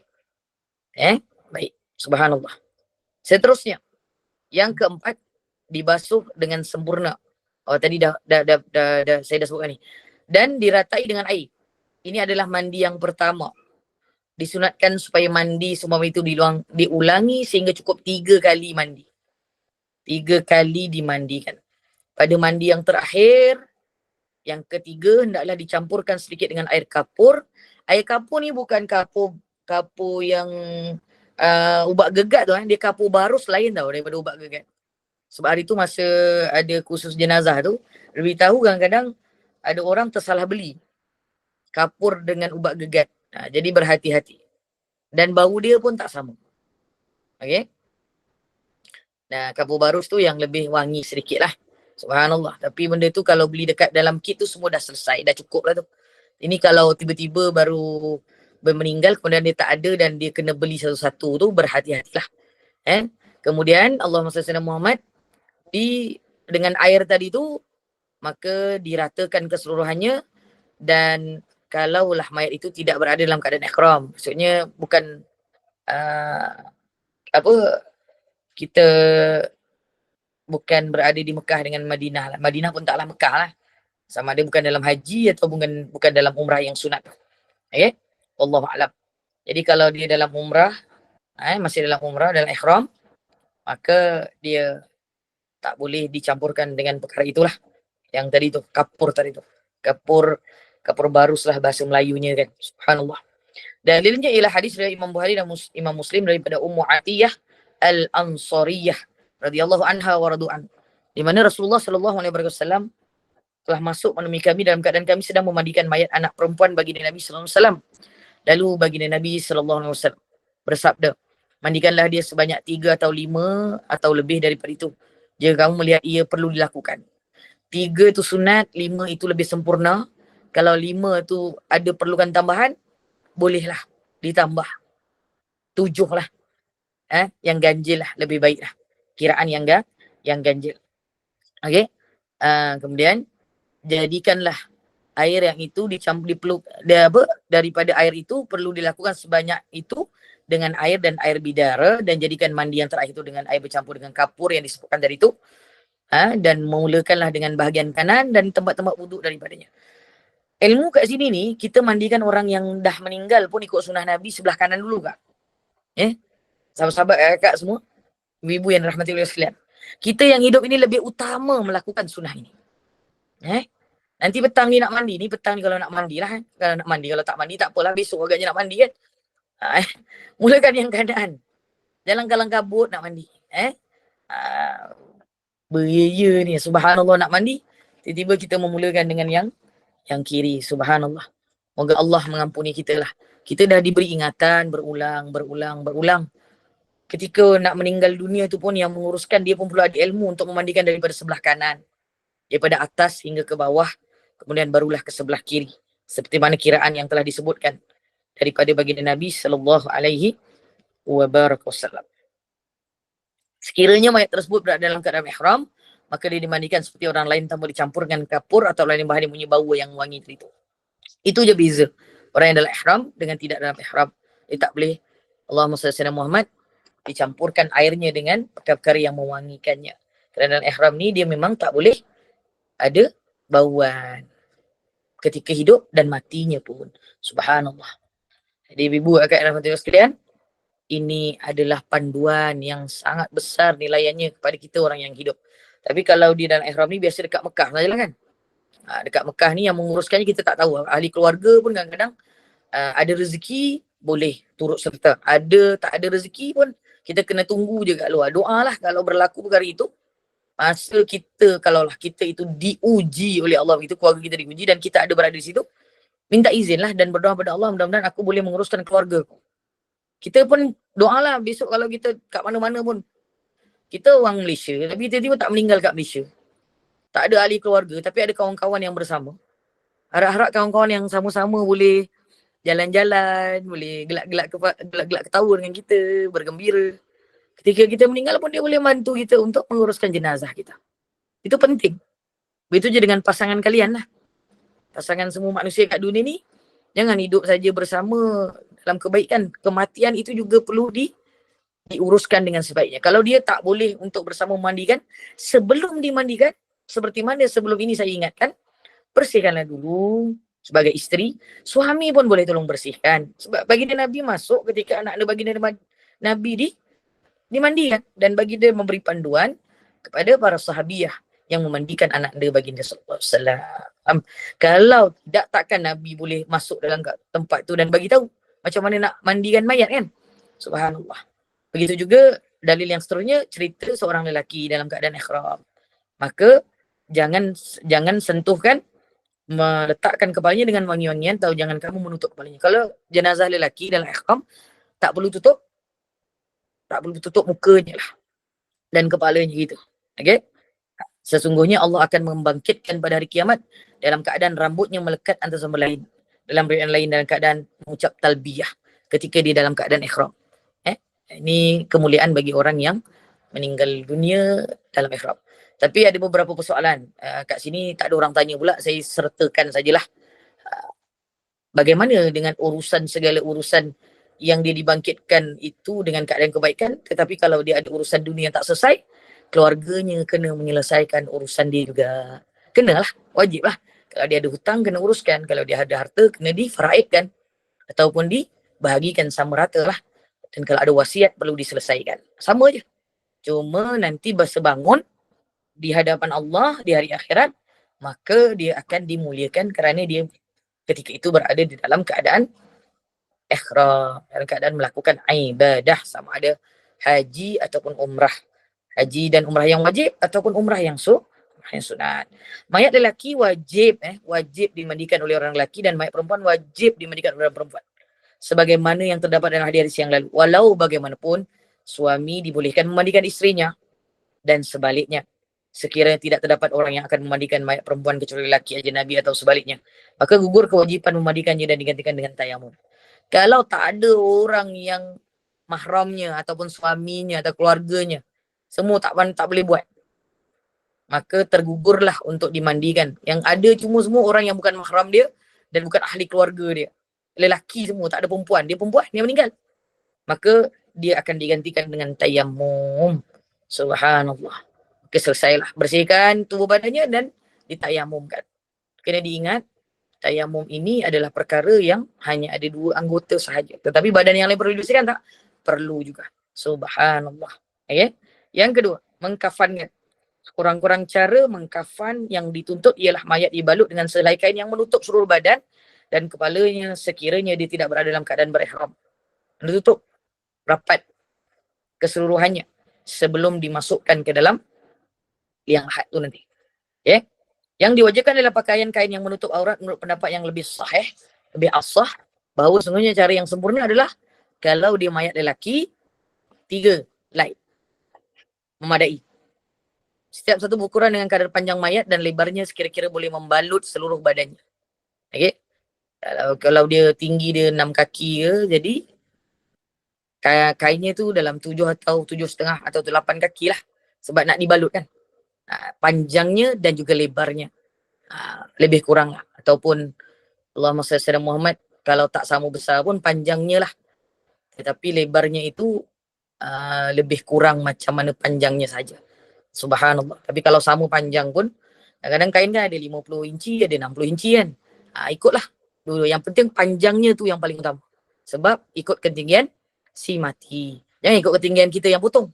Speaker 2: Baik. Subhanallah. Seterusnya, yang keempat, dibasuh dengan sempurna. Tadi saya dah sebutkan ni. Dan diratai dengan air. Ini adalah mandi yang pertama. Disunatkan supaya mandi semua itu diulangi sehingga cukup 3 kali mandi. 3 kali dimandikan. Pada mandi yang terakhir, yang ketiga, hendaklah dicampurkan sedikit dengan air kapur. Air kapur ni bukan kapur yang ubat gegat tu. Dia kapur barus lain tau daripada ubat gegat. Sebab hari tu masa ada kursus jenazah tu, lebih tahu kadang-kadang ada orang tersalah beli kapur dengan ubat gegat. Jadi berhati-hati. Dan bau dia pun tak sama. Okey? Nah, kapur barus tu yang lebih wangi sedikit lah. Subhanallah. Tapi benda tu kalau beli dekat dalam kit tu semua dah selesai. Dah cukup lah tu. Ini kalau tiba-tiba baru meninggal kemudian dia tak ada dan dia kena beli satu-satu tu, berhati-hatilah. Kemudian Allahumma salli ala Muhammad, dengan air tadi tu maka diratakan keseluruhannya. Dan kalaulah mayat itu tidak berada dalam keadaan ihram, maksudnya bukan kita bukan berada di Mekah dengan Madinah lah. Madinah pun taklah Mekah lah. Sama ada bukan dalam haji atau bukan dalam umrah yang sunat. Okay? Wallahualam. Jadi kalau dia dalam umrah, masih dalam umrah, dalam ihram, maka dia tak boleh dicampurkan dengan perkara itulah. Yang tadi tu, kapur tadi tu. Kapur barus lah bahasa Melayunya kan. Subhanallah. Dan dalilnya ialah hadis dari Imam Bukhari dan Imam Muslim daripada Ummu Atiyah Al-Ansariyah radhiyallahu anha wa radu'an. Di mana Rasulullah sallallahu alaihi wasallam telah masuk menemui kami dalam keadaan kami sedang memandikan mayat anak perempuan baginda Nabi sallallahu alaihi wasallam. Lalu baginda Nabi sallallahu alaihi wasallam bersabda, mandikanlah dia sebanyak 3 atau 5 atau lebih daripada itu, jika kamu melihat ia perlu dilakukan. 3 itu sunat, 5 itu lebih sempurna. Kalau 5 tu ada perlukan tambahan, bolehlah ditambah. 7 lah. Yang ganjil lah, lebih baik lah. Kiraan yang ganjil. Okey. Kemudian jadikanlah air yang itu daripada air itu perlu dilakukan sebanyak itu dengan air dan air bidara, dan jadikan mandi yang terakhir itu dengan air bercampur dengan kapur yang disebutkan dari itu. Dan memulakanlah dengan bahagian kanan dan tempat-tempat wuduk daripadanya. Ilmu kat sini ni, kita mandikan orang yang dah meninggal pun ikut sunnah Nabi sebelah kanan dulu kak. Sahabat-sahabat kakak semua, ibu yang dirahmati oleh sekalian, kita yang hidup ini lebih utama melakukan sunnah ini. Nanti petang ni nak mandi, ni petang ni kalau nak mandi lah. Kalau nak mandi, kalau tak mandi tak apalah, besok agaknya nak mandi kan. Mulakan yang kanan. Jangan kalang kabut nak mandi. Beria ni, subhanallah nak mandi, tiba-tiba kita memulakan dengan yang kiri. Subhanallah. Moga Allah mengampuni kita lah. Kita dah diberi ingatan berulang. Ketika nak meninggal dunia tu pun yang menguruskan dia pun perlu ada ilmu untuk memandikan daripada sebelah kanan, daripada atas hingga ke bawah, kemudian barulah ke sebelah kiri, seperti mana kiraan yang telah disebutkan daripada baginda Nabi sallallahu alaihi wasallam. Sekiranya mayat tersebut berada dalam keadaan ihram, maka dia dimandikan seperti orang lain tanpa dicampur dengan kapur atau lain bahan yang punya bau yang wangi itu. Itu je beza. Orang yang dalam ihram dengan tidak dalam ihram. Dia tak boleh Allahumma salli ala Muhammad dicampurkan airnya dengan perkara-perkara yang mewangikannya. Kerana dalam ihram ni dia memang tak boleh ada bauan ketika hidup dan matinya pun. Subhanallah. Jadi ibu akak dan hadirin sekalian, ini adalah panduan yang sangat besar nilainya kepada kita orang yang hidup. Tapi kalau di dalam ihram ni biasa dekat Mekah sajalah kan. Dekat Mekah ni yang menguruskannya kita tak tahu. Ahli keluarga pun kadang-kadang ada rezeki boleh turut serta. Ada tak ada rezeki pun kita kena tunggu je kat luar. Doa lah kalau berlaku perkara itu. Masa kita, kalaulah kita itu diuji oleh Allah begitu, keluarga kita diuji dan kita ada berada di situ, minta izin lah dan berdoa pada Allah, mudah-mudahan aku boleh menguruskan keluarga. Kita pun doalah besok kalau kita kat mana-mana pun. Kita orang Malaysia, tapi tiba-tiba tak meninggal kat Malaysia. Tak ada ahli keluarga, tapi ada kawan-kawan yang bersama. Harap-harap kawan-kawan yang sama-sama boleh jalan-jalan, boleh gelak-gelak ketawa dengan kita, bergembira. Ketika kita meninggal pun dia boleh bantu kita untuk menguruskan jenazah kita. Itu penting. Begitu je dengan pasangan kalian lah. Pasangan semua manusia kat dunia ni, jangan hidup saja bersama dalam kebaikan. Kematian itu juga perlu diuruskan dengan sebaiknya. Kalau dia tak boleh untuk bersama memandikan, sebelum dimandikan, seperti mana sebelum ini saya ingatkan, bersihkanlah dulu sebagai isteri. Suami pun boleh tolong bersihkan. Sebab baginda Nabi masuk ketika anak baginda Nabi dimandikan dan baginda memberi panduan kepada para sahabiah yang memandikan anak baginda sallallahu alaihi wasallam. Kalau tidak, takkan Nabi boleh masuk dalam tempat tu dan bagi tahu macam mana nak mandikan mayat kan. Subhanallah. Begitu juga dalil yang seterusnya, cerita seorang lelaki dalam keadaan ihram. Maka jangan sentuhkan, meletakkan kepalanya dengan wangi-wangian, atau jangan kamu menutup kepalanya. Kalau jenazah lelaki dalam ihram, tak perlu tutup mukanya lah dan kepalanya gitu. Okay? Sesungguhnya Allah akan membangkitkan pada hari kiamat dalam keadaan rambutnya melekat antara sama lain. Dalam riwayat lain dalam keadaan mengucap talbiyah ketika dia dalam keadaan ihram. Ini kemuliaan bagi orang yang meninggal dunia dalam ihram. Tapi ada beberapa persoalan. Kat sini tak ada orang tanya pula, saya sertakan sajalah. Bagaimana dengan segala urusan yang dia dibangkitkan itu dengan keadaan kebaikan, tetapi kalau dia ada urusan dunia yang tak selesai, keluarganya kena menyelesaikan urusan dia juga. Kenalah, wajib lah. Kalau dia ada hutang, kena uruskan. Kalau dia ada harta, kena difaraidkan. Ataupun dibahagikan sama rata lah. Dan kalau ada wasiat, perlu diselesaikan. Sama je. Cuma nanti bahasa bangun di hadapan Allah, di hari akhirat, maka dia akan dimuliakan kerana dia ketika itu berada di dalam keadaan ihram, dalam keadaan melakukan ibadah, sama ada haji ataupun umrah. Haji dan umrah yang wajib ataupun umrah yang sunat. Mayat lelaki wajib dimandikan oleh orang lelaki dan mayat perempuan wajib dimandikan oleh orang perempuan. Sebagaimana yang terdapat dalam hadis yang lalu. Walau bagaimanapun, suami dibolehkan memandikan isterinya dan sebaliknya. Sekiranya tidak terdapat orang yang akan memandikan mayat perempuan kecuali lelaki ajnabi atau sebaliknya, maka gugur kewajiban memandikannya dan digantikan dengan tayamum. Kalau tak ada orang yang mahramnya ataupun suaminya atau keluarganya, semua tak boleh buat, maka tergugurlah untuk dimandikan. Yang ada semua orang yang bukan mahram dia dan bukan ahli keluarga dia. Lelaki semua, tak ada perempuan. Dia meninggal. Maka dia akan digantikan dengan tayamum. Subhanallah. Maka selesailah. Bersihkan tubuh badannya dan ditayamumkan. Kena diingat, tayamum ini adalah perkara yang hanya ada 2 anggota sahaja. Tetapi badan yang lain perlu dibersihkan tak? Perlu juga. Subhanallah. Okay? Yang kedua, mengkafankan. Kurang-kurang cara mengkafan yang dituntut ialah mayat dibalut dengan selai kain yang menutup seluruh badan dan kepalanya sekiranya dia tidak berada dalam keadaan berihram. Ditutup rapat keseluruhannya sebelum dimasukkan ke dalam liang lahat tu nanti. Okay? Yang diwajibkan adalah pakaian kain yang menutup aurat menurut pendapat yang lebih sahih, lebih asah, bahawa sesungguhnya cara yang sempurna adalah kalau dia mayat lelaki, 3 light. Memadai. Setiap satu berukuran dengan kadar panjang mayat dan lebarnya sekira-kira boleh membalut seluruh badannya. Okay? Kalau dia tinggi dia 6 kaki ke, jadi Kainnya tu dalam 7 atau 7,5 atau 8 kaki lah. Sebab nak dibalut kan. Panjangnya dan juga lebarnya. Lebih kurang lah. Ataupun Allahumma salli ala Muhammad, kalau tak sama besar pun panjangnya lah. Tetapi lebarnya itu lebih kurang macam mana panjangnya saja. Subhanallah. Tapi kalau sama panjang pun, kadang-kadang kain kan ada 50 inci, ada 60 inci kan. Ikutlah dulu. Yang penting panjangnya tu yang paling utama. Sebab ikut ketinggian si mati. Jangan ikut ketinggian kita yang potong.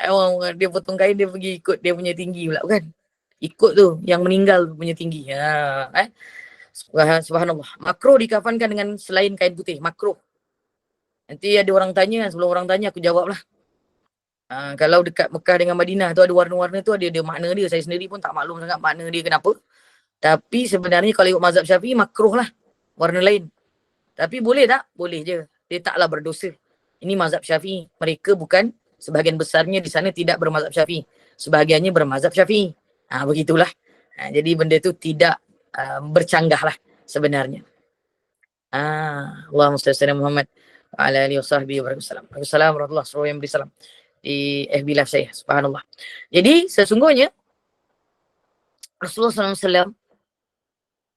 Speaker 2: Orang dia potong kain, dia pergi ikut dia punya tinggi pula kan. Ikut tu yang meninggal punya tinggi. Subhanallah. Makruh dikafankan dengan selain kain putih. Makruh. Nanti ada orang tanya, sebelum orang tanya aku jawab lah. Kalau dekat Mekah dengan Madinah tu ada warna-warna tu, ada makna dia. Saya sendiri pun tak maklum sangat makna dia kenapa. Tapi sebenarnya kalau ikut mazhab Syafi'i, makruh lah warna lain. Tapi boleh tak? Boleh je. Dia taklah berdosa. Ini mazhab Syafi'i. Mereka bukan, sebahagian besarnya di sana tidak bermazhab Syafi'i. Sebahagiannya bermazhab Syafi'i. Begitulah. Jadi benda tu tidak bercanggah lah sebenarnya. Allahumma salli ala Muhammad wa ala alihi wa sahbihi wa barakatuh. Assalamualaikum warahmatullahi wabarakatuh. Yang beri salam di FB live saya. Subhanallah. Jadi sesungguhnya Rasulullah SAW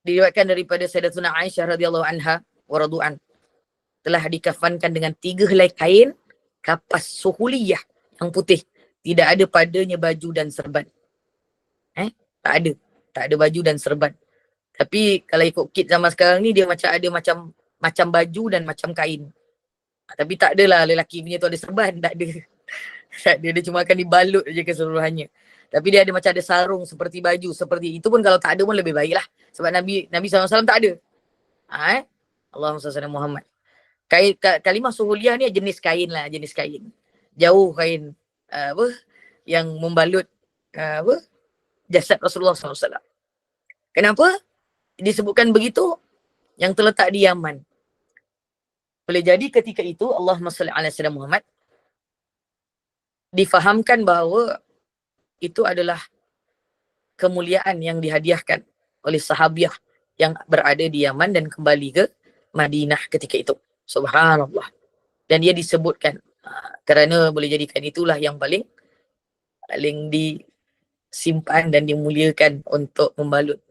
Speaker 2: diriwayatkan daripada Sayyidatuna Aisyah radhiyallahu anha wa radu'an, telah dikafankan dengan 3 helai kain kapas suhuliyah yang putih. Tidak ada padanya baju dan serban. Tak ada. Tak ada baju dan serban. Tapi kalau ikut kit zaman sekarang ni, dia macam ada macam baju dan macam kain. Tapi tak adalah lelaki punya tu ada serban. Tak ada. Tak ada. Dia cuma akan dibalut je keseluruhannya. Tapi dia ada macam ada sarung seperti baju. Seperti itu pun kalau tak ada pun lebih baik lah. Sebab Nabi SAW tak ada. Allahumma salli ala Muhammad. Kalimah suhuliyah ni jenis kain lah. Jenis kain. Jauh kain yang membalut jasad Rasulullah SAW. Kenapa disebutkan begitu? Yang terletak di Yaman. Boleh jadi ketika itu Allahumma salli ala sayyidina Muhammad difahamkan bahawa itu adalah kemuliaan yang dihadiahkan oleh sahabiah yang berada di Yaman dan kembali ke Madinah ketika itu. Subhanallah. Dan dia disebutkan kerana boleh jadikan itulah yang paling disimpan dan dimuliakan untuk membalut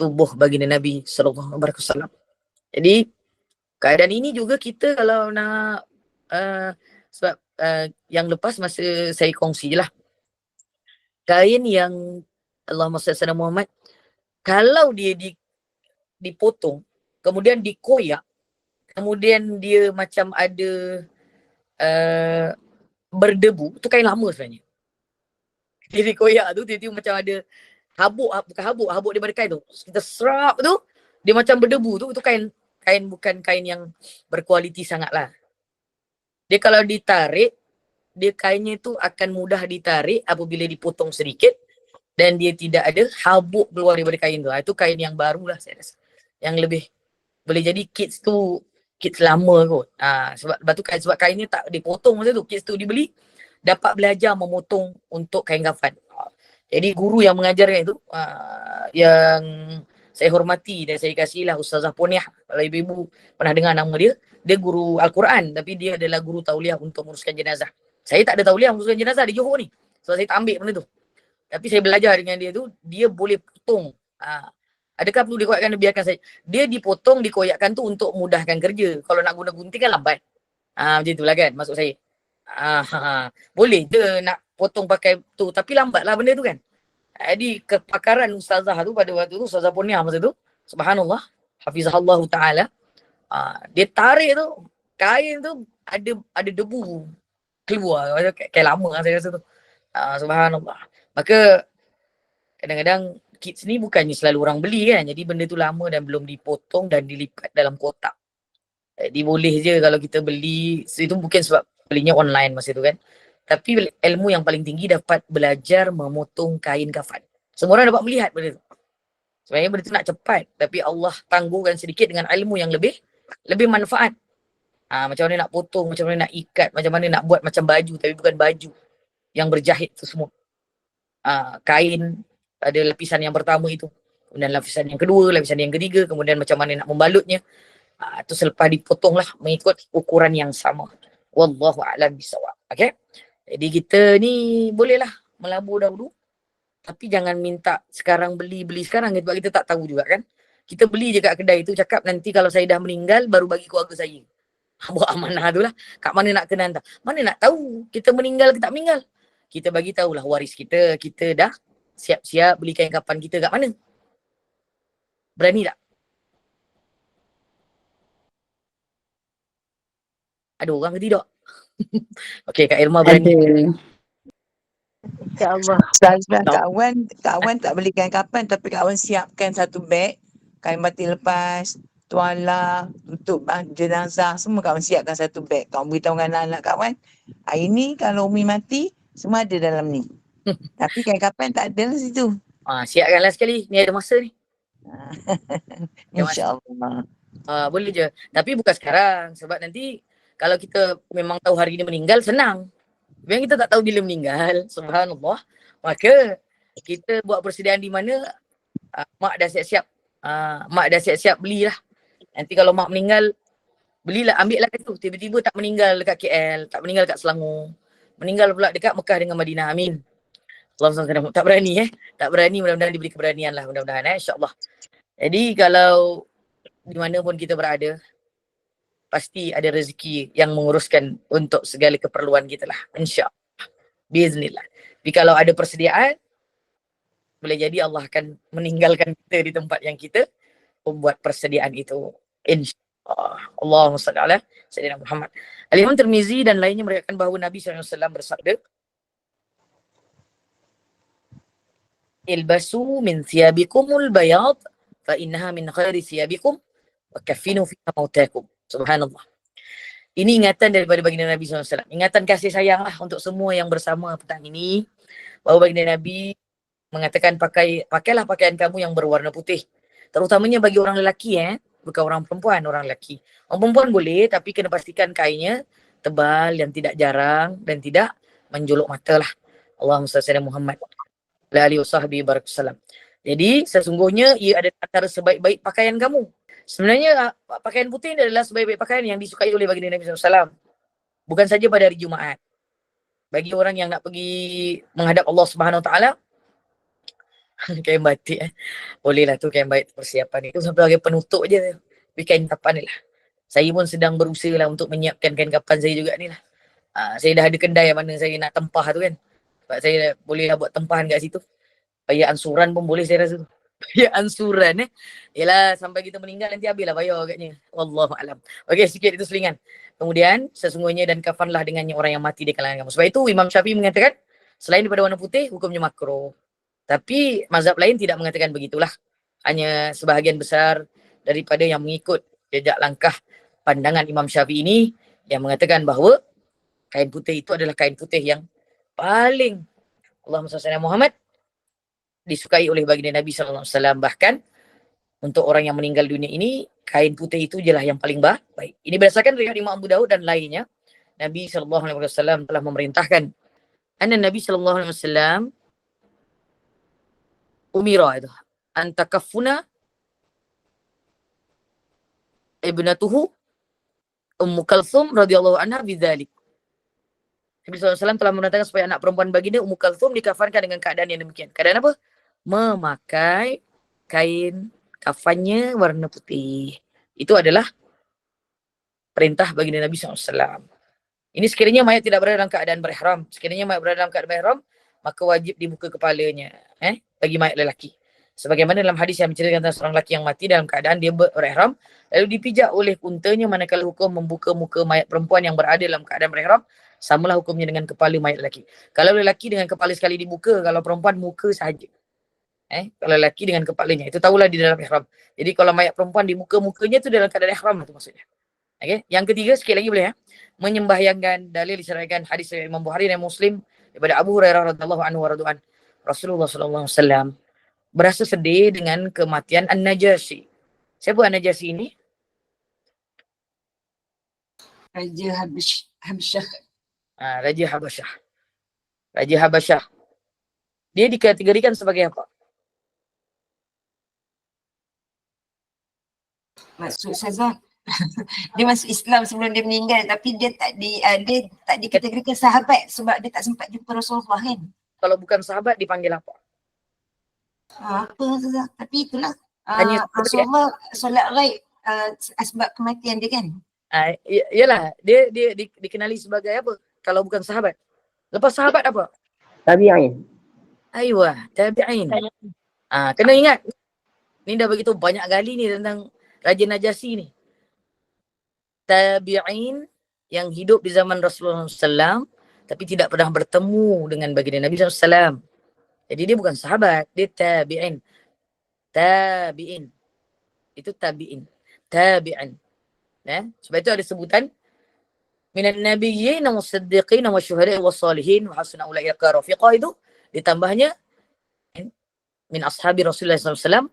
Speaker 2: tubuh baginda Nabi sallallahu alaihi wasallam. Jadi keadaan ini juga kita kalau nak sebab yang lepas masa saya kongsi je lah. Kain yang Allahumma salli ala Muhammad, kalau dia dipotong, kemudian dikoyak, kemudian dia macam ada berdebu, tu kain lama sebenarnya. Dia dikoyak tu tiba-tiba macam ada habuk daripada kain tu. Kita serap tu, dia macam berdebu tu, itu kain bukan kain yang berkualiti sangat lah. Dia kalau ditarik, dia kainnya tu akan mudah ditarik apabila dipotong sedikit dan dia tidak ada habuk keluar daripada kain tu. Itu kain yang baru lah saya rasa. Yang lebih boleh jadi kits lama kot. Sebab kainnya tak dipotong masa tu. Kits tu dibeli, dapat belajar memotong untuk kain kafan. Jadi guru yang mengajarkan itu, yang saya hormati dan saya kasihilah Ustazah Poniah. Kalau ibu-ibu pernah dengar nama dia, dia guru Al-Quran tapi dia adalah guru tauliah untuk menguruskan jenazah. Saya tak ada tauliah menguruskan jenazah di Johor ni. So saya tak ambil benda tu. Tapi saya belajar dengan dia tu, dia boleh potong. Adakah perlu dikoyakkan, biarkan saja. Dia dipotong, dikoyakkan tu untuk mudahkan kerja. Kalau nak guna gunting kan lambat. Macam itulah kan maksud saya. Boleh je nak potong pakai tu, tapi lambat lah benda tu kan. Jadi kepakaran ustazah tu pada waktu tu, Ustazah Poniah masa tu, subhanallah, hafizahullah ta'ala, dia tarik tu, kain tu ada debu keluar, kayak lama lah saya rasa tu. Subhanallah. Maka kadang-kadang kits ni bukannya selalu orang beli kan, jadi benda tu lama dan belum dipotong dan dilipat dalam kotak. Jadi boleh je kalau kita beli, itu mungkin sebab belinya online masa tu kan. Tapi ilmu yang paling tinggi dapat belajar memotong kain kafan. Semua orang dapat melihat benda tu. Sebenarnya benda tu nak cepat, tapi Allah tangguhkan sedikit dengan ilmu yang lebih manfaat. Macam mana nak potong, macam mana nak ikat, macam mana nak buat macam baju, tapi bukan baju yang berjahit tu semua. Kain, ada lapisan yang pertama itu, kemudian lapisan yang kedua, lapisan yang ketiga, kemudian macam mana nak membalutnya. Itu selepas dipotonglah mengikut ukuran yang sama. Wallahu a'lam bisawab. Okey. Jadi kita ni bolehlah melabur dahulu. Tapi jangan minta sekarang beli sekarang sebab kita tak tahu juga kan. Kita beli je kat kedai tu cakap nanti kalau saya dah meninggal baru bagi keluarga saya. Buat amanah tu lah. Kat mana nak kena hantar. Mana nak tahu kita meninggal ke tak meninggal. Kita bagi tahulah waris kita. Kita dah siap-siap beli kain kapan kita kat mana. Berani tak? Ada orang ke tidak? Okey, Kak Irma berani.
Speaker 1: InsyaAllah.
Speaker 3: Ustazah, kawan tak belikan kapan tapi kawan siapkan satu beg, kain batik lepas, tuala, tutup jenazah, semua kawan siapkan satu beg. Kawan beritahu dengan anak-anak kawan, hari ni kalau Umi mati, semua ada dalam ni. Tapi kain kapan tak ada lah situ.
Speaker 2: Siapkanlah sekali. Ni ada masa ni.
Speaker 3: InsyaAllah.
Speaker 2: Boleh je. Tapi bukan sekarang. Sebab nanti kalau kita memang tahu hari ni meninggal, senang. Yang kita tak tahu bila meninggal, subhanallah, maka kita buat persediaan di mana mak dah siap-siap. Mak dah siap-siap belilah. Nanti kalau mak meninggal, belilah, ambil lah tu. Tiba-tiba tak meninggal dekat KL, tak meninggal dekat Selangor. Meninggal pula dekat Mekah dengan Madinah. Amin. Allah SWT tak berani Tak berani, mudah-mudahan diberi keberanian lah. Mudah-mudahan insyaAllah. Jadi kalau di mana pun kita berada, pasti ada rezeki yang menguruskan untuk segala keperluan kita lah. InsyaAllah. Biiznillah. Tapi kalau ada persediaan, boleh jadi Allah akan meninggalkan kita di tempat yang kita membuat persediaan itu. InsyaAllah. Allahumma salli ala Sayyidina Muhammad. Al-Imam Tirmizi dan lainnya meriwayatkan bahawa Nabi SAW bersabda, Ilbasu min thiyabikumul bayad fa innaha min khairi thiyabikum wa kaffinu fiha mautakum. Subhanallah. Ini ingatan daripada baginda Nabi SAW. Ingatan kasih sayang lah untuk semua yang bersama petang ini. Bahawa baginda Nabi mengatakan pakailah pakaian kamu yang berwarna putih. Terutamanya bagi orang lelaki bukan orang perempuan, orang lelaki. Orang perempuan boleh tapi kena pastikan kainnya tebal dan tidak jarang dan tidak menjolok mata lah. Allahumma salli ala Muhammad wa alihi wasahbihi barakallahu. Jadi sesungguhnya ia ada antara sebaik-baik pakaian kamu. Sebenarnya pakaian putih ini adalah sebaik-baik pakaian yang disukai oleh baginda Nabi SAW. Bukan saja pada hari Jumaat. Bagi orang yang nak pergi menghadap Allah Subhanahu Wa Taala, kain batik bolehlah tu kain batik persiapan itu sebagai penutup je. Tapi kain kapan ni lah. Saya pun sedang berusaha lah untuk menyiapkan kain kapan saya juga ni lah. Saya dah ada kedai mana saya nak tempah tu kan. Sebab saya bolehlah buat tempahan kat situ. Bayar ansuran pun boleh saya rasa tu. Bayar ansuran Yalah sampai kita meninggal nanti habislah bayar agaknya. Wallahu alam. Okey, sikit itu selingan. Kemudian sesungguhnya dan kafanlah dengannya orang yang mati di kalangan kamu. Sebab itu Imam Syafi'i mengatakan selain daripada warna putih hukumnya makruh. Tapi mazhab lain tidak mengatakan begitulah. Hanya sebahagian besar daripada yang mengikut jejak langkah pandangan Imam Syafi'i ini yang mengatakan bahawa kain putih itu adalah kain putih yang paling Allahumma shalli ala Muhammad disukai oleh baginda Nabi SAW. Bahkan untuk orang yang meninggal dunia ini, kain putih itu jelah yang paling baik. Ini berdasarkan riwayat Imam Abu Daud dan lainnya. Nabi SAW telah memerintahkan Nabi SAW umira itu antakafuna ibnatuhu Ummu Kalthum radhiyallahu anha bidzalik. Nabi SAW telah memerintahkan supaya anak perempuan baginda Ummu Kalthum dikafankan dengan keadaan yang demikian. Keadaan apa? Memakai kain kafannya warna putih. Itu adalah perintah baginda Nabi SAW. Ini sekiranya mayat tidak berada dalam keadaan berihram. Sekiranya mayat berada dalam keadaan berihram, maka wajib dibuka kepalanya bagi mayat lelaki. Sebagaimana dalam hadis yang menceritakan tentang seorang lelaki yang mati dalam keadaan dia berihram, lalu dipijak oleh untanya, manakala hukum membuka muka mayat perempuan yang berada dalam keadaan berihram, samalah hukumnya dengan kepala mayat lelaki. Kalau lelaki dengan kepala sekali dibuka, kalau perempuan muka sahaja. Kalau lelaki dengan kepalanya, itu tahulah di dalam ihram. Jadi kalau mayat perempuan di mukanya itu dalam keadaan ihram itu maksudnya. Okay? Yang ketiga, sekali lagi boleh menyembahyangkan dalil disyaratkan hadis dari Imam Bukhari dan Muslim daripada Abu Hurairah radhiyallahu anhu warḍuan. Rasulullah sallallahu alaihi wasallam berasa sedih dengan kematian An-Najasyi. Siapa An-Najasyi ini?
Speaker 4: Raja Habasyah.
Speaker 2: Raja Habasyah. Raja Habasyah. Dia dikategorikan sebagai apa?
Speaker 4: Maksud Ustazah, Dia masuk Islam sebelum dia meninggal tapi dia tak dikategorikan sahabat sebab dia tak sempat jumpa Rasulullah kan.
Speaker 2: Kalau bukan sahabat dipanggil apa?
Speaker 4: Apa Ustazah? Tapi itulah
Speaker 2: Hanya
Speaker 4: Rasulullah solat ghaib sebab kematian dia kan.
Speaker 2: Iyalah, dia dikenali sebagai apa? Kalau bukan sahabat. Lepas sahabat apa?
Speaker 5: Tabi'in.
Speaker 2: Aywa, tabi'in. Kena ingat. Ni dah begitu banyak kali ni tentang Raja Najasyi ni. Tabi'in yang hidup di zaman Rasulullah SAW tapi tidak pernah bertemu dengan baginda Nabi SAW. Jadi dia bukan sahabat, dia tabi'in. Tabi'in. Itu tabi'in. Tabi'in. Sebab itu ada sebutan minan nabiyyin wa siddiqin wa syuhada'i wa salihin wa hasuna ulaika rafiqa, itu ditambahnya min ashabi Rasulullah SAW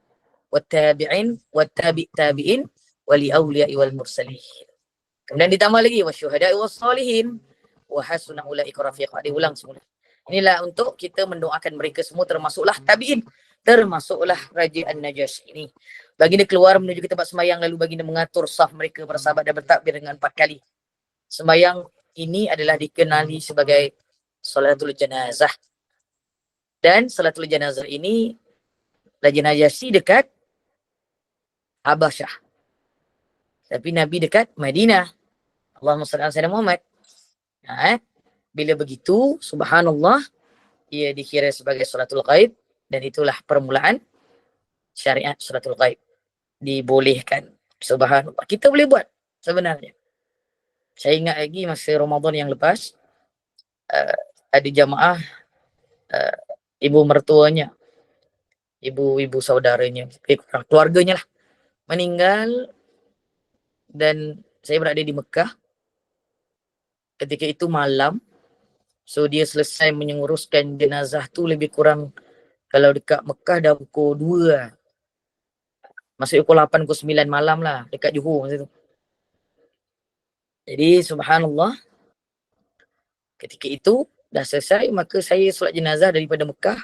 Speaker 2: wa tabi'in wa tabi'in wa li awliya'i wal mursalin. Kemudian ditambah lagi wa syuhada'i wa salihin wa hasuna ulaika rafiqa. Diulang semula. Inilah untuk kita mendoakan mereka semua, termasuklah tabi'in, termasuklah Raja An-Najasyi ini. Baginda keluar menuju ke tempat sembahyang, lalu baginda mengatur saf mereka para sahabat dan bertakbir dengan 4 kali. Sembahyang ini adalah dikenali sebagai salatul janazah. Dan salatul janazah ini Raja Najasyi dekat Habasyah. Tapi Nabi dekat Madinah. Allahumma salli ala sayyidina Muhammad. Bila begitu, subhanallah, ia dikira sebagai salatul ghaib dan itulah permulaan syariat salatul ghaib. Dibolehkan. Subhanallah. Kita boleh buat sebenarnya. Saya ingat lagi masa Ramadan yang lepas, ada jamaah ibu mertuanya, ibu saudaranya, keluarganya lah, meninggal dan saya berada di Mekah. Ketika itu malam, so dia selesai menguruskan jenazah tu lebih kurang kalau dekat Mekah dah pukul 2 lah. Masuk pukul 8, pukul 9 malam lah dekat Johor masa tu. Jadi subhanallah, ketika itu dah selesai, maka saya solat jenazah daripada Mekah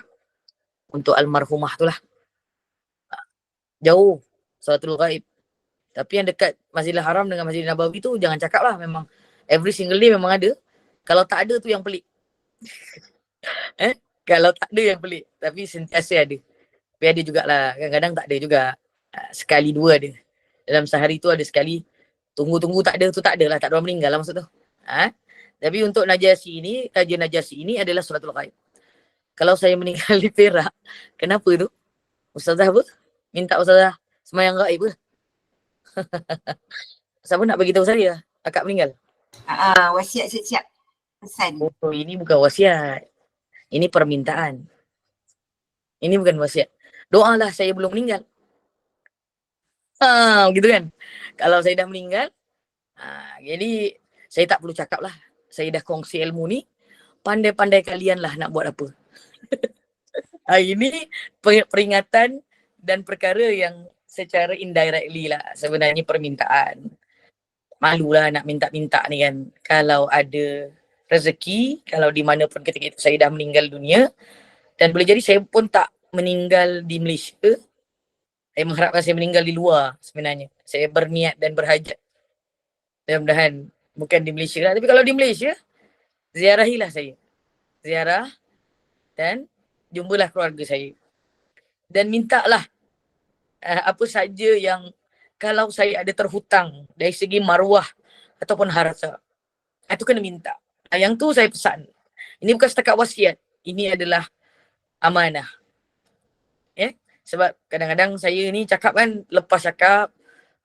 Speaker 2: untuk almarhumah tu lah. Jauh salatul ghaib. Tapi yang dekat Masjidil Haram dengan Masjid Nabawi tu jangan cakap lah, memang every single day memang ada. Kalau tak ada tu yang pelik. Kalau tak ada yang pelik, tapi sentiasa ada. Tapi ada jugalah, kadang-kadang tak ada juga. Sekali dua ada. Dalam sehari tu ada sekali. Tunggu-tunggu tak ada tu tak ada lah, tak ada orang meninggal lah maksud tu. Tapi untuk Najasyi ini, Raja Najasyi ini adalah salatul ghaib. Kalau saya meninggal di Perak, kenapa tu? Ustazah apa? Minta Ustazah sembahyang ghaib ke? Siapa nak bagi tahu saya akak meninggal?
Speaker 4: Wasiat siap-siap. Pesan.
Speaker 2: Oh, ini bukan wasiat. Ini permintaan. Ini bukan wasiat. Doalah saya belum meninggal. Gitu kan. Kalau saya dah meninggal, jadi saya tak perlu cakap lah. Saya dah kongsi ilmu ni. Pandai-pandai kalian lah nak buat apa. Ini peringatan dan perkara yang secara indirectly lah sebenarnya permintaan. Malulah nak minta-minta ni kan. Kalau ada rezeki, kalau di mana pun ketika itu saya dah meninggal dunia, dan boleh jadi saya pun tak meninggal di Malaysia. Saya mengharapkan saya meninggal di luar sebenarnya. Saya berniat dan berhajat. Mudah-mudahan bukan di Malaysia lah. Tapi kalau di Malaysia, ziarahilah saya. Ziarah dan jumpalah keluarga saya. Dan mintalah apa saja yang kalau saya ada terhutang dari segi maruah ataupun harta. Itu kena minta. Yang tu saya pesan. Ini bukan setakat wasiat. Ini adalah amanah. Sebab kadang-kadang saya ni cakap kan, lepas cakap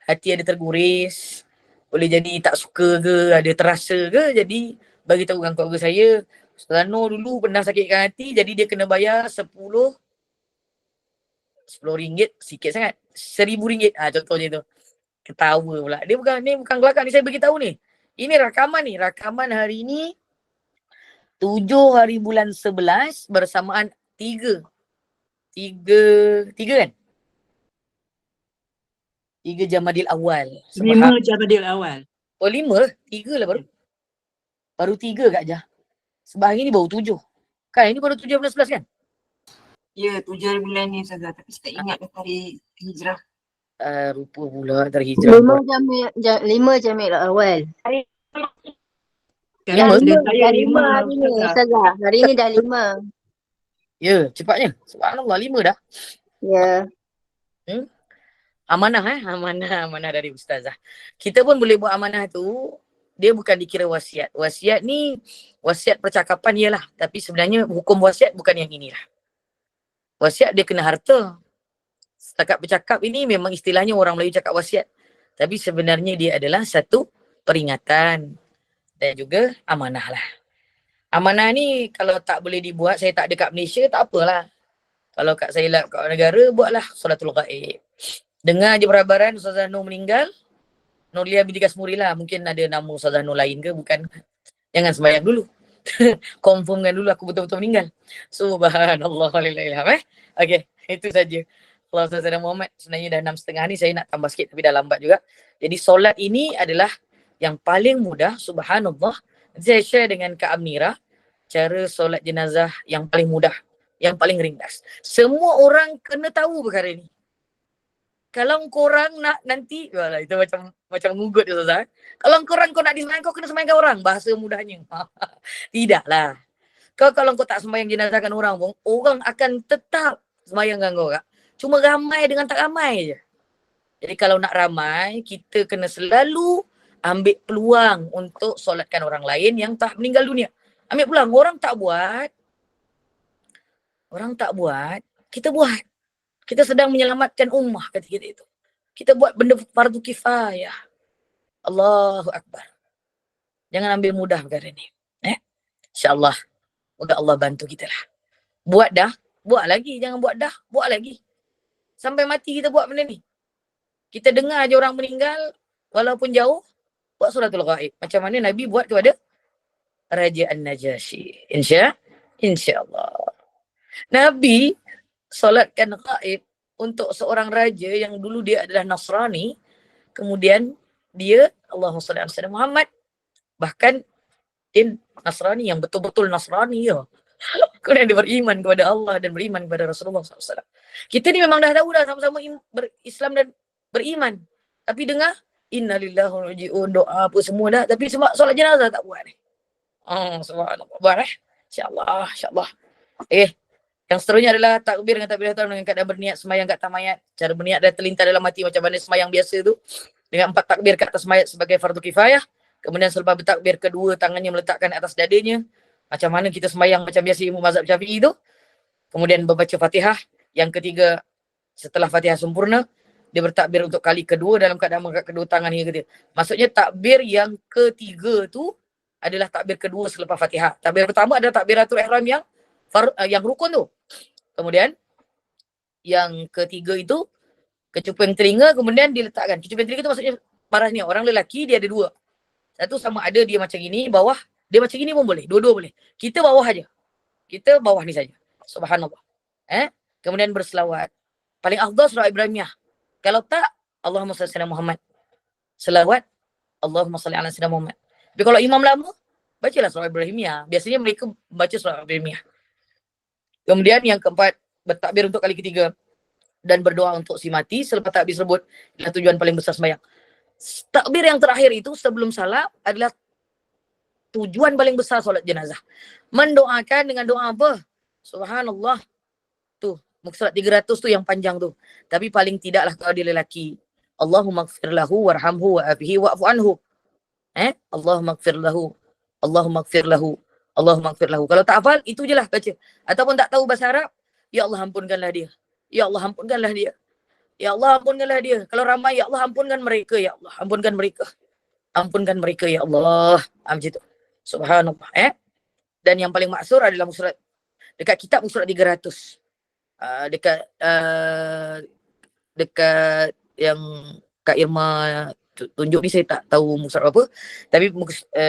Speaker 2: hati ada terguris, boleh jadi tak suka ke, ada terasa ke, jadi bagi tahu dengan keluarga saya, Ustaz Nur dulu pernah sakitkan hati, jadi dia kena bayar 10 ringgit, sikit sangat, 1,000 ringgit. Contohnya tu. Ketawa pula. Dia bukan kelakar ni, saya beritahu ni. Ini rakaman hari ni 7 hari bulan 11 bersamaan 3 kan? 3 Jamadil Awal.
Speaker 6: 5 Jamadil Awal.
Speaker 2: Oh 5? 3 lah baru. Baru 3 Kak Jah. Sebab hari ni baru 7. Kan ini baru 7 bulan 11 kan?
Speaker 4: Ya, 7 hari bulan ni Ustazah. Tapi saya tak ingat tarikh hijrah.
Speaker 2: Rupa pula terhijrah.
Speaker 5: 5 Jami'ul Awal.
Speaker 6: Sekarang ada saya
Speaker 5: Dah 5
Speaker 6: lima
Speaker 5: hari ni
Speaker 6: Ustazah.
Speaker 5: Ustazah. Hari ni dah 5.
Speaker 2: Ya, cepatnya. Subhanallah, 5 dah.
Speaker 5: Ya.
Speaker 2: Amanah amanah dari ustazah. Kita pun boleh buat amanah tu, dia bukan dikira wasiat. Wasiat ni wasiat percakapan ialah, tapi sebenarnya hukum wasiat bukan yang inilah. Wasiat dia kena harta. Setakat bercakap ini memang istilahnya orang Melayu cakap wasiat. Tapi sebenarnya dia adalah satu peringatan dan juga amanah lah. Amanah ni kalau tak boleh dibuat, saya tak ada kat Malaysia, tak apalah. Kalau kat saya lah kat negara, buatlah solatul ghaib. Dengar je perabaran Ustazah Nur meninggal, Nurlia binti Kasmuri lah. Mungkin ada nama Ustazah Nur lain ke, bukan. Jangan sembahyang dulu. Confirmkan dulu aku betul-betul meninggal. Subhanallah walillahilham. Okay, itu saja. Allah Ustazah Muhammad, sebenarnya dah 6.30 ni, saya nak tambah sikit tapi dah lambat juga. Jadi solat ini adalah yang paling mudah, subhanallah. Nanti saya share dengan Kak Amnira cara solat jenazah yang paling mudah, yang paling ringkas. Semua orang kena tahu perkara ni. Kalau korang nak nanti, walah itu macam ngugut Ustazah. Kalau korang kau nak disembahyang, kau kena sembahyangkan orang, bahasa mudahnya. Tidaklah. Kalau kau tak sembahyang jenazahkan orang pun, orang akan tetap sembahyangkan kau Kak. Cuma ramai dengan tak ramai je. Jadi kalau nak ramai, kita kena selalu ambil peluang untuk solatkan orang lain yang tak meninggal dunia. Ambil peluang. Orang tak buat, kita buat. Kita sedang menyelamatkan ummah ketika itu. Kita buat benda fardu kifayah. Allahu Akbar. Jangan ambil mudah perkara ni. InsyaAllah. Moga Allah bantu kita lah. Buat dah, buat lagi. Jangan buat dah, buat lagi. Sampai mati kita buat benda ni. Kita dengar je orang meninggal, walaupun jauh, buat suratul ghaib. Macam mana Nabi buat kepada Raja An-Najasyi. InsyaAllah. Nabi solatkan ghaib untuk seorang raja yang dulu dia adalah Nasrani. Kemudian dia, Allahumma salli ala sayyidina Muhammad, bahkan dia Nasrani yang betul-betul Nasrani ya. Kemudian dia beriman kepada Allah dan beriman kepada Rasulullah SAW. Kita ni memang dah tahu dah sama-sama berislam dan beriman. Tapi dengar, innalillahi wa inna ilaihi raji'un, doa apa semua dah. Tapi sebab solat jenazah tak buat ni. Subhanallah. Buat InsyaAllah. Yang seterusnya adalah takbir dengan takbiratul ihram dengan keadaan berniat sembahyang kat atas mayat. Cara berniat dah terlintas dalam hati macam mana sembahyang biasa tu. Dengan 4 takbir kat atas mayat sebagai fardu kifayah. Kemudian selepas bertakbir kedua, tangannya meletakkan atas dadanya. Macam mana kita sembahyang macam biasa ilmu mazhab Syafi'i tu. Kemudian membaca Fatihah. Yang ketiga, setelah Fatihah sempurna, dia bertakbir untuk kali kedua dalam keadaan mengangkat kedua tangan hingga ketiga. Maksudnya takbir yang ketiga tu adalah takbir kedua selepas Fatihah. Takbir pertama adalah takbiratul ihram yang rukun tu. Kemudian yang ketiga itu kecuping telinga, kemudian diletakkan. Kecuping telinga tu maksudnya parahnya orang lelaki dia ada 2. Satu sama ada dia macam ini bawah, dia macam ini pun boleh. Dua-dua boleh. Kita bawah aja. Kita bawah ni saja. Subhanallah. Kemudian berselawat. Paling afdal surah Ibrahimiyah. Kalau tak, Allahumma salli ala Muhammad. Selawat, Allahumma salli ala sayyidina Muhammad. Tapi kalau imam lama, bacalah surah Ibrahimiyah. Biasanya mereka baca surah Ibrahimiyah. Kemudian yang keempat, bertakbir untuk kali ketiga. Dan berdoa untuk si mati selepas takbir tersebut. Adalah tujuan paling besar sembahyang. Takbir yang terakhir itu sebelum salat adalah tujuan paling besar solat jenazah. Mendoakan dengan doa apa? Subhanallah. Tuh, muka surat 300 tu yang panjang tu. Tapi paling tidaklah kalau dia lelaki. Allahumma gfir lahu warhamhu wa'afihi wa'fu anhu. Allahumma gfir lahu. Allahumma gfir lahu. Allahumma gfir lahu. Kalau tak hafal, itu je lah baca. Ataupun tak tahu bahasa Arab, ya Allah ampunkanlah dia. Ya Allah ampunkanlah dia. Ya Allah ampunkanlah dia. Kalau ramai, ya Allah ampunkan mereka. Ya Allah ampunkan mereka. Ampunkan mereka ya Allah. Macam tu. Subhanallah. Dan yang paling maksur adalah surat dekat kitab surat 300. Dekat yang Kak Irma tunjuk ni saya tak tahu surat apa. Tapi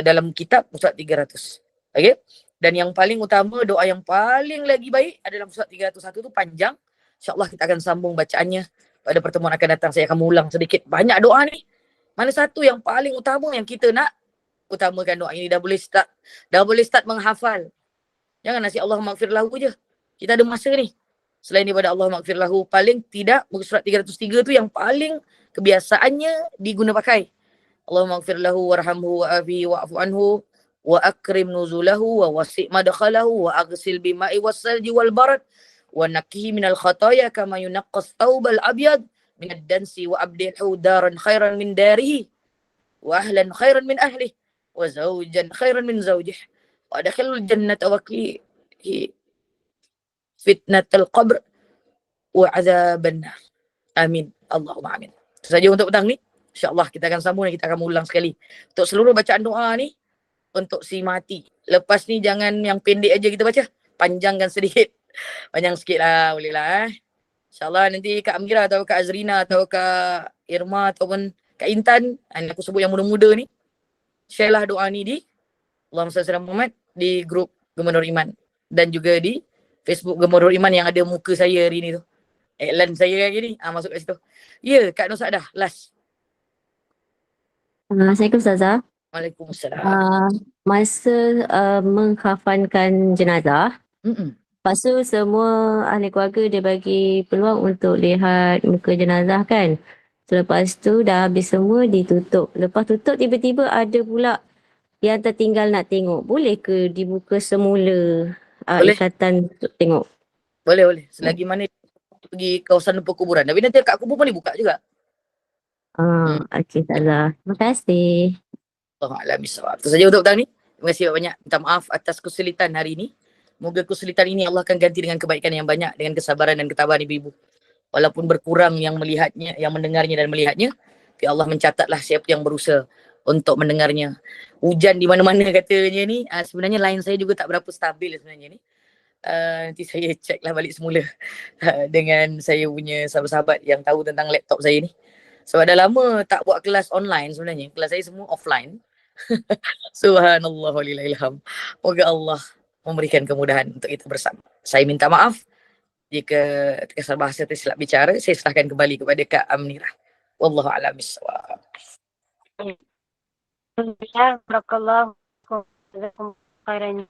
Speaker 2: dalam kitab surat 300. Okay? Dan yang paling utama, doa yang paling lagi baik adalah surat 301 tu panjang. InsyaAllah kita akan sambung bacaannya pada pertemuan akan datang. Saya akan mengulang sedikit. Banyak doa ni. Mana satu yang paling utama yang kita nak utamakan doa ini. Dah boleh start menghafal. Jangan nasi Allah maghfir lahu je. Kita ada masa ni. Selain daripada Allahumma ighfir lahu, paling tidak muka surat 303 tu yang paling kebiasaannya diguna pakai. Allahumma ighfir lahu warhamhu wa'afihi wa'fu anhu wa akrim nuzulahu wa wasi' madkhalahu wa aghsil bima'i wassalji wal barad wa nakkihi minal khataya kama yunaqqas thawbal abyad minad dansi wa abdilhu daran khairan min darihi wa ahlan khairan min ahlihi wa zawjan khairan min zawjihi wa adkhilul jannata wa qilihi fitnatul qabr wa azaban nar. Amin. Allahumma amin. Itu saja untuk petang ni. InsyaAllah kita akan sambung dan kita akan ulang sekali. Untuk seluruh bacaan doa ni, untuk si mati. Lepas ni jangan yang pendek aja kita baca. Panjangkan sedikit. Panjang sikit lah, boleh lah. InsyaAllah nanti Kak Amira atau Kak Azrina atau Kak Irma ataupun Kak Intan, aku sebut yang muda-muda ni, share lah doa ni di Allahumma salli ala Muhammad di grup Gemar Nur Iman. Dan juga di Facebook Gemar Nur Iman yang ada muka saya hari ni tu. Iklan saya hari ni, masuk kat situ. Ya, Kak Nur Saadah, last.
Speaker 7: Assalamualaikum Ustazah.
Speaker 2: Waalaikumsalam.
Speaker 7: Masa mengkafankan jenazah, lepas tu semua ahli keluarga dia bagi peluang untuk lihat muka jenazah kan. Selepas tu dah habis semua ditutup. Lepas tutup tiba-tiba ada pula yang tertinggal nak tengok. Boleh ke dibuka semula ikatan untuk tengok?
Speaker 2: Boleh. Selagi mana pergi kawasan perkuburan. Tapi nanti kat kubur pun dibuka juga.
Speaker 7: Okey Ustazah. Terima kasih.
Speaker 2: Allahu'alam bisawab. Itu saja untuk petang ni. Terima kasih banyak. Minta maaf atas kesulitan hari ini. Moga kesulitan ini Allah akan ganti dengan kebaikan yang banyak, dengan kesabaran dan ketabahan ibu-ibu. Walaupun berkurang yang melihatnya, yang mendengarnya dan melihatnya, tapi Allah mencatatlah siapa yang berusaha untuk mendengarnya. Hujan di mana-mana katanya ni. Sebenarnya line saya juga tak berapa stabil sebenarnya ni. Nanti saya check lah balik semula dengan saya punya sahabat-sahabat yang tahu tentang laptop saya ni. Sebab dah lama tak buat kelas online sebenarnya. Kelas saya semua offline. Subhanallah walillahil hamd. Moga Allah memberikan kemudahan untuk kita bersama. Saya minta maaf jika terkasar bahasa tersilap bicara. Saya serahkan kembali kepada Kak Amnirah. Wallahu a'lam bissawab.
Speaker 1: Barakallahu fikum khairan.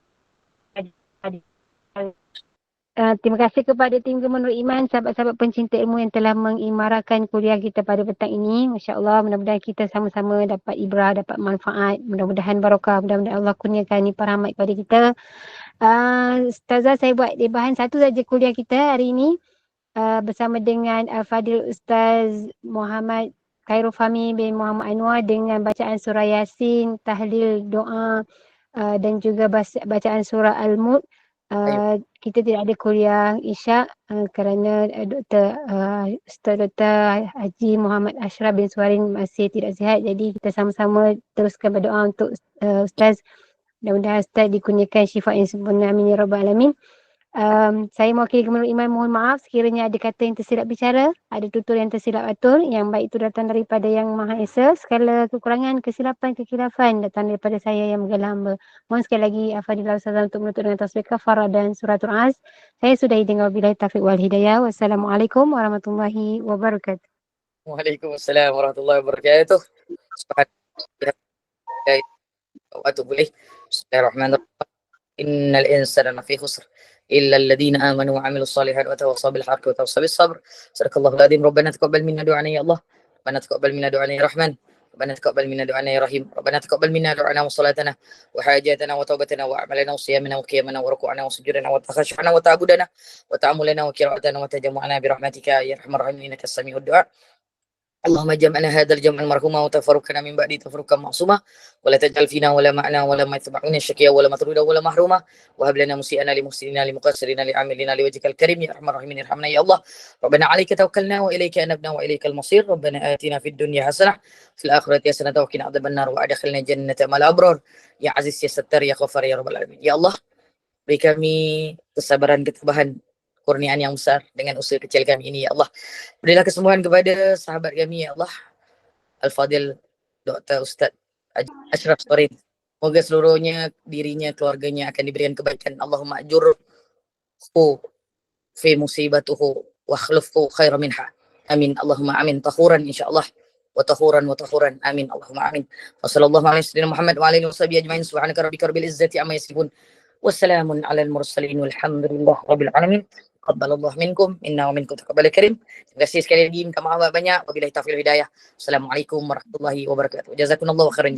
Speaker 1: Terima kasih kepada tim Gemar Nur Iman, sahabat-sahabat pencinta ilmu yang telah mengimarahkan kuliah kita pada petang ini. Masya Allah, mudah-mudahan kita sama-sama dapat ibrah, dapat manfaat. Mudah-mudahan barakah, mudah-mudahan Allah kurniakan nipah rahmat kepada kita. Ustazah, saya buat bahan satu saja kuliah kita hari ini bersama dengan Fadil Ustaz Muhammad Khairul Fahmi bin Muhammad Anwar dengan bacaan surah Yasin, tahlil, doa dan juga bacaan surah Al-Mulk. Kita tidak ada kuliah Isyak kerana Ustaz Dr. Haji Muhammad Ashraf bin Suharin masih tidak sihat. Jadi kita sama-sama teruskan berdoa untuk Ustaz. Mudah-mudahan Ustaz dikurniakan syifa yang sempurna. Amin ya rabbal alamin. Saya mewakili Gemar Nur Iman mohon maaf sekiranya ada kata yang tersilap bicara, ada tutur yang tersilap atur, yang baik itu datang daripada Yang Maha Esa. Segala kekurangan, kesilapan, kekhilafan datang daripada saya yang menggala hamba. Mohon sekali lagi Fadilah Ustazah untuk menutup dengan tasbih kafarah dan suratul Az. Saya sudahi dengan wabillahi taufiq wal hidayah. Wassalamualaikum warahmatullahi wabarakatuh.
Speaker 2: Waalaikumsalam warahmatullahi wabarakatuh. Bismillahirrahmanirrahim. Innal insana lafi khusr illa alladhina amanu wa 'amilus solihat wa tawassaw bil haqqi wa tawassaw bis sabr. Sadaqallahul adzim. Rabbana taqabbal minna du'ana ya Allah. Rabbana taqabbal minna du'ana ya Rahman. Rabbana taqabbal minna du'ana ya Rahim. Rabbana taqabbal minna du'ana wa salatana wa hajatana wa taubatana wa a'malana wa siyamana wa qiyamana wa ruku'ana wa sujudana wa takhashshana wa ta'budana wa ta'amulana wa qira'atana wa tajammu'ana bi rahmatika ya arhamar rahimin innaka sami'ud du'a. Allahumma jam'ana hadzal jam'an marhuma wa tafarruqna min ba'di tafarruqan ma'suma wa la taj'al fina wa la ma'na wa la matba'una syaqiya wa la matruda wa la mahruma wa hab lana musi'ana li muhsinina li muqassirina li 'amilina li wajhikal karim ya arhamar rahimin irhamna ya Allah. Rabbana 'alaika tawakkalna wa ilayka anabna wa ilaikal masir. Rabbana atina fid dunya hasanah fil akhirati hasanah wa qina adzabannar wa adkhilna jannata ma'al abrar ya aziz ya sattar ya ghafar ya rabbal alamin. Ya Allah, beri kami kesabaran, ketabahan, kurniaan yang besar dengan usaha kecil kami ini ya Allah. Berilah kesembuhan kepada sahabat kami ya Allah, Al-Fadil Dr. Ustaz Ashraf Suharin. Moga seluruhnya, dirinya, keluarganya akan diberikan kebaikan. Allahumma ajurhu fi musibatuhu wa akhlifhu khairan minha. Amin. Allahumma amin. Tahuran insyaAllah. Wa tahuran. Amin. Allahumma amin. Wa sallallahu ala sayyidina Muhammad wa alihi wa sahbihi ajma'in. Subhanaka rabbika rabbil izzati amma yasifun. Wassalamun ala al-mursalin walhamdulillah rabbil alamin. taqabbalallahu minkum inna wa minkum taqabbal karim. Terima kasih sekali lagi, minta maaf banyak. Wabillahi taufiq wal hidayah. Assalamualaikum warahmatullahi wabarakatuh. Jazakumullahu khairan jazaa.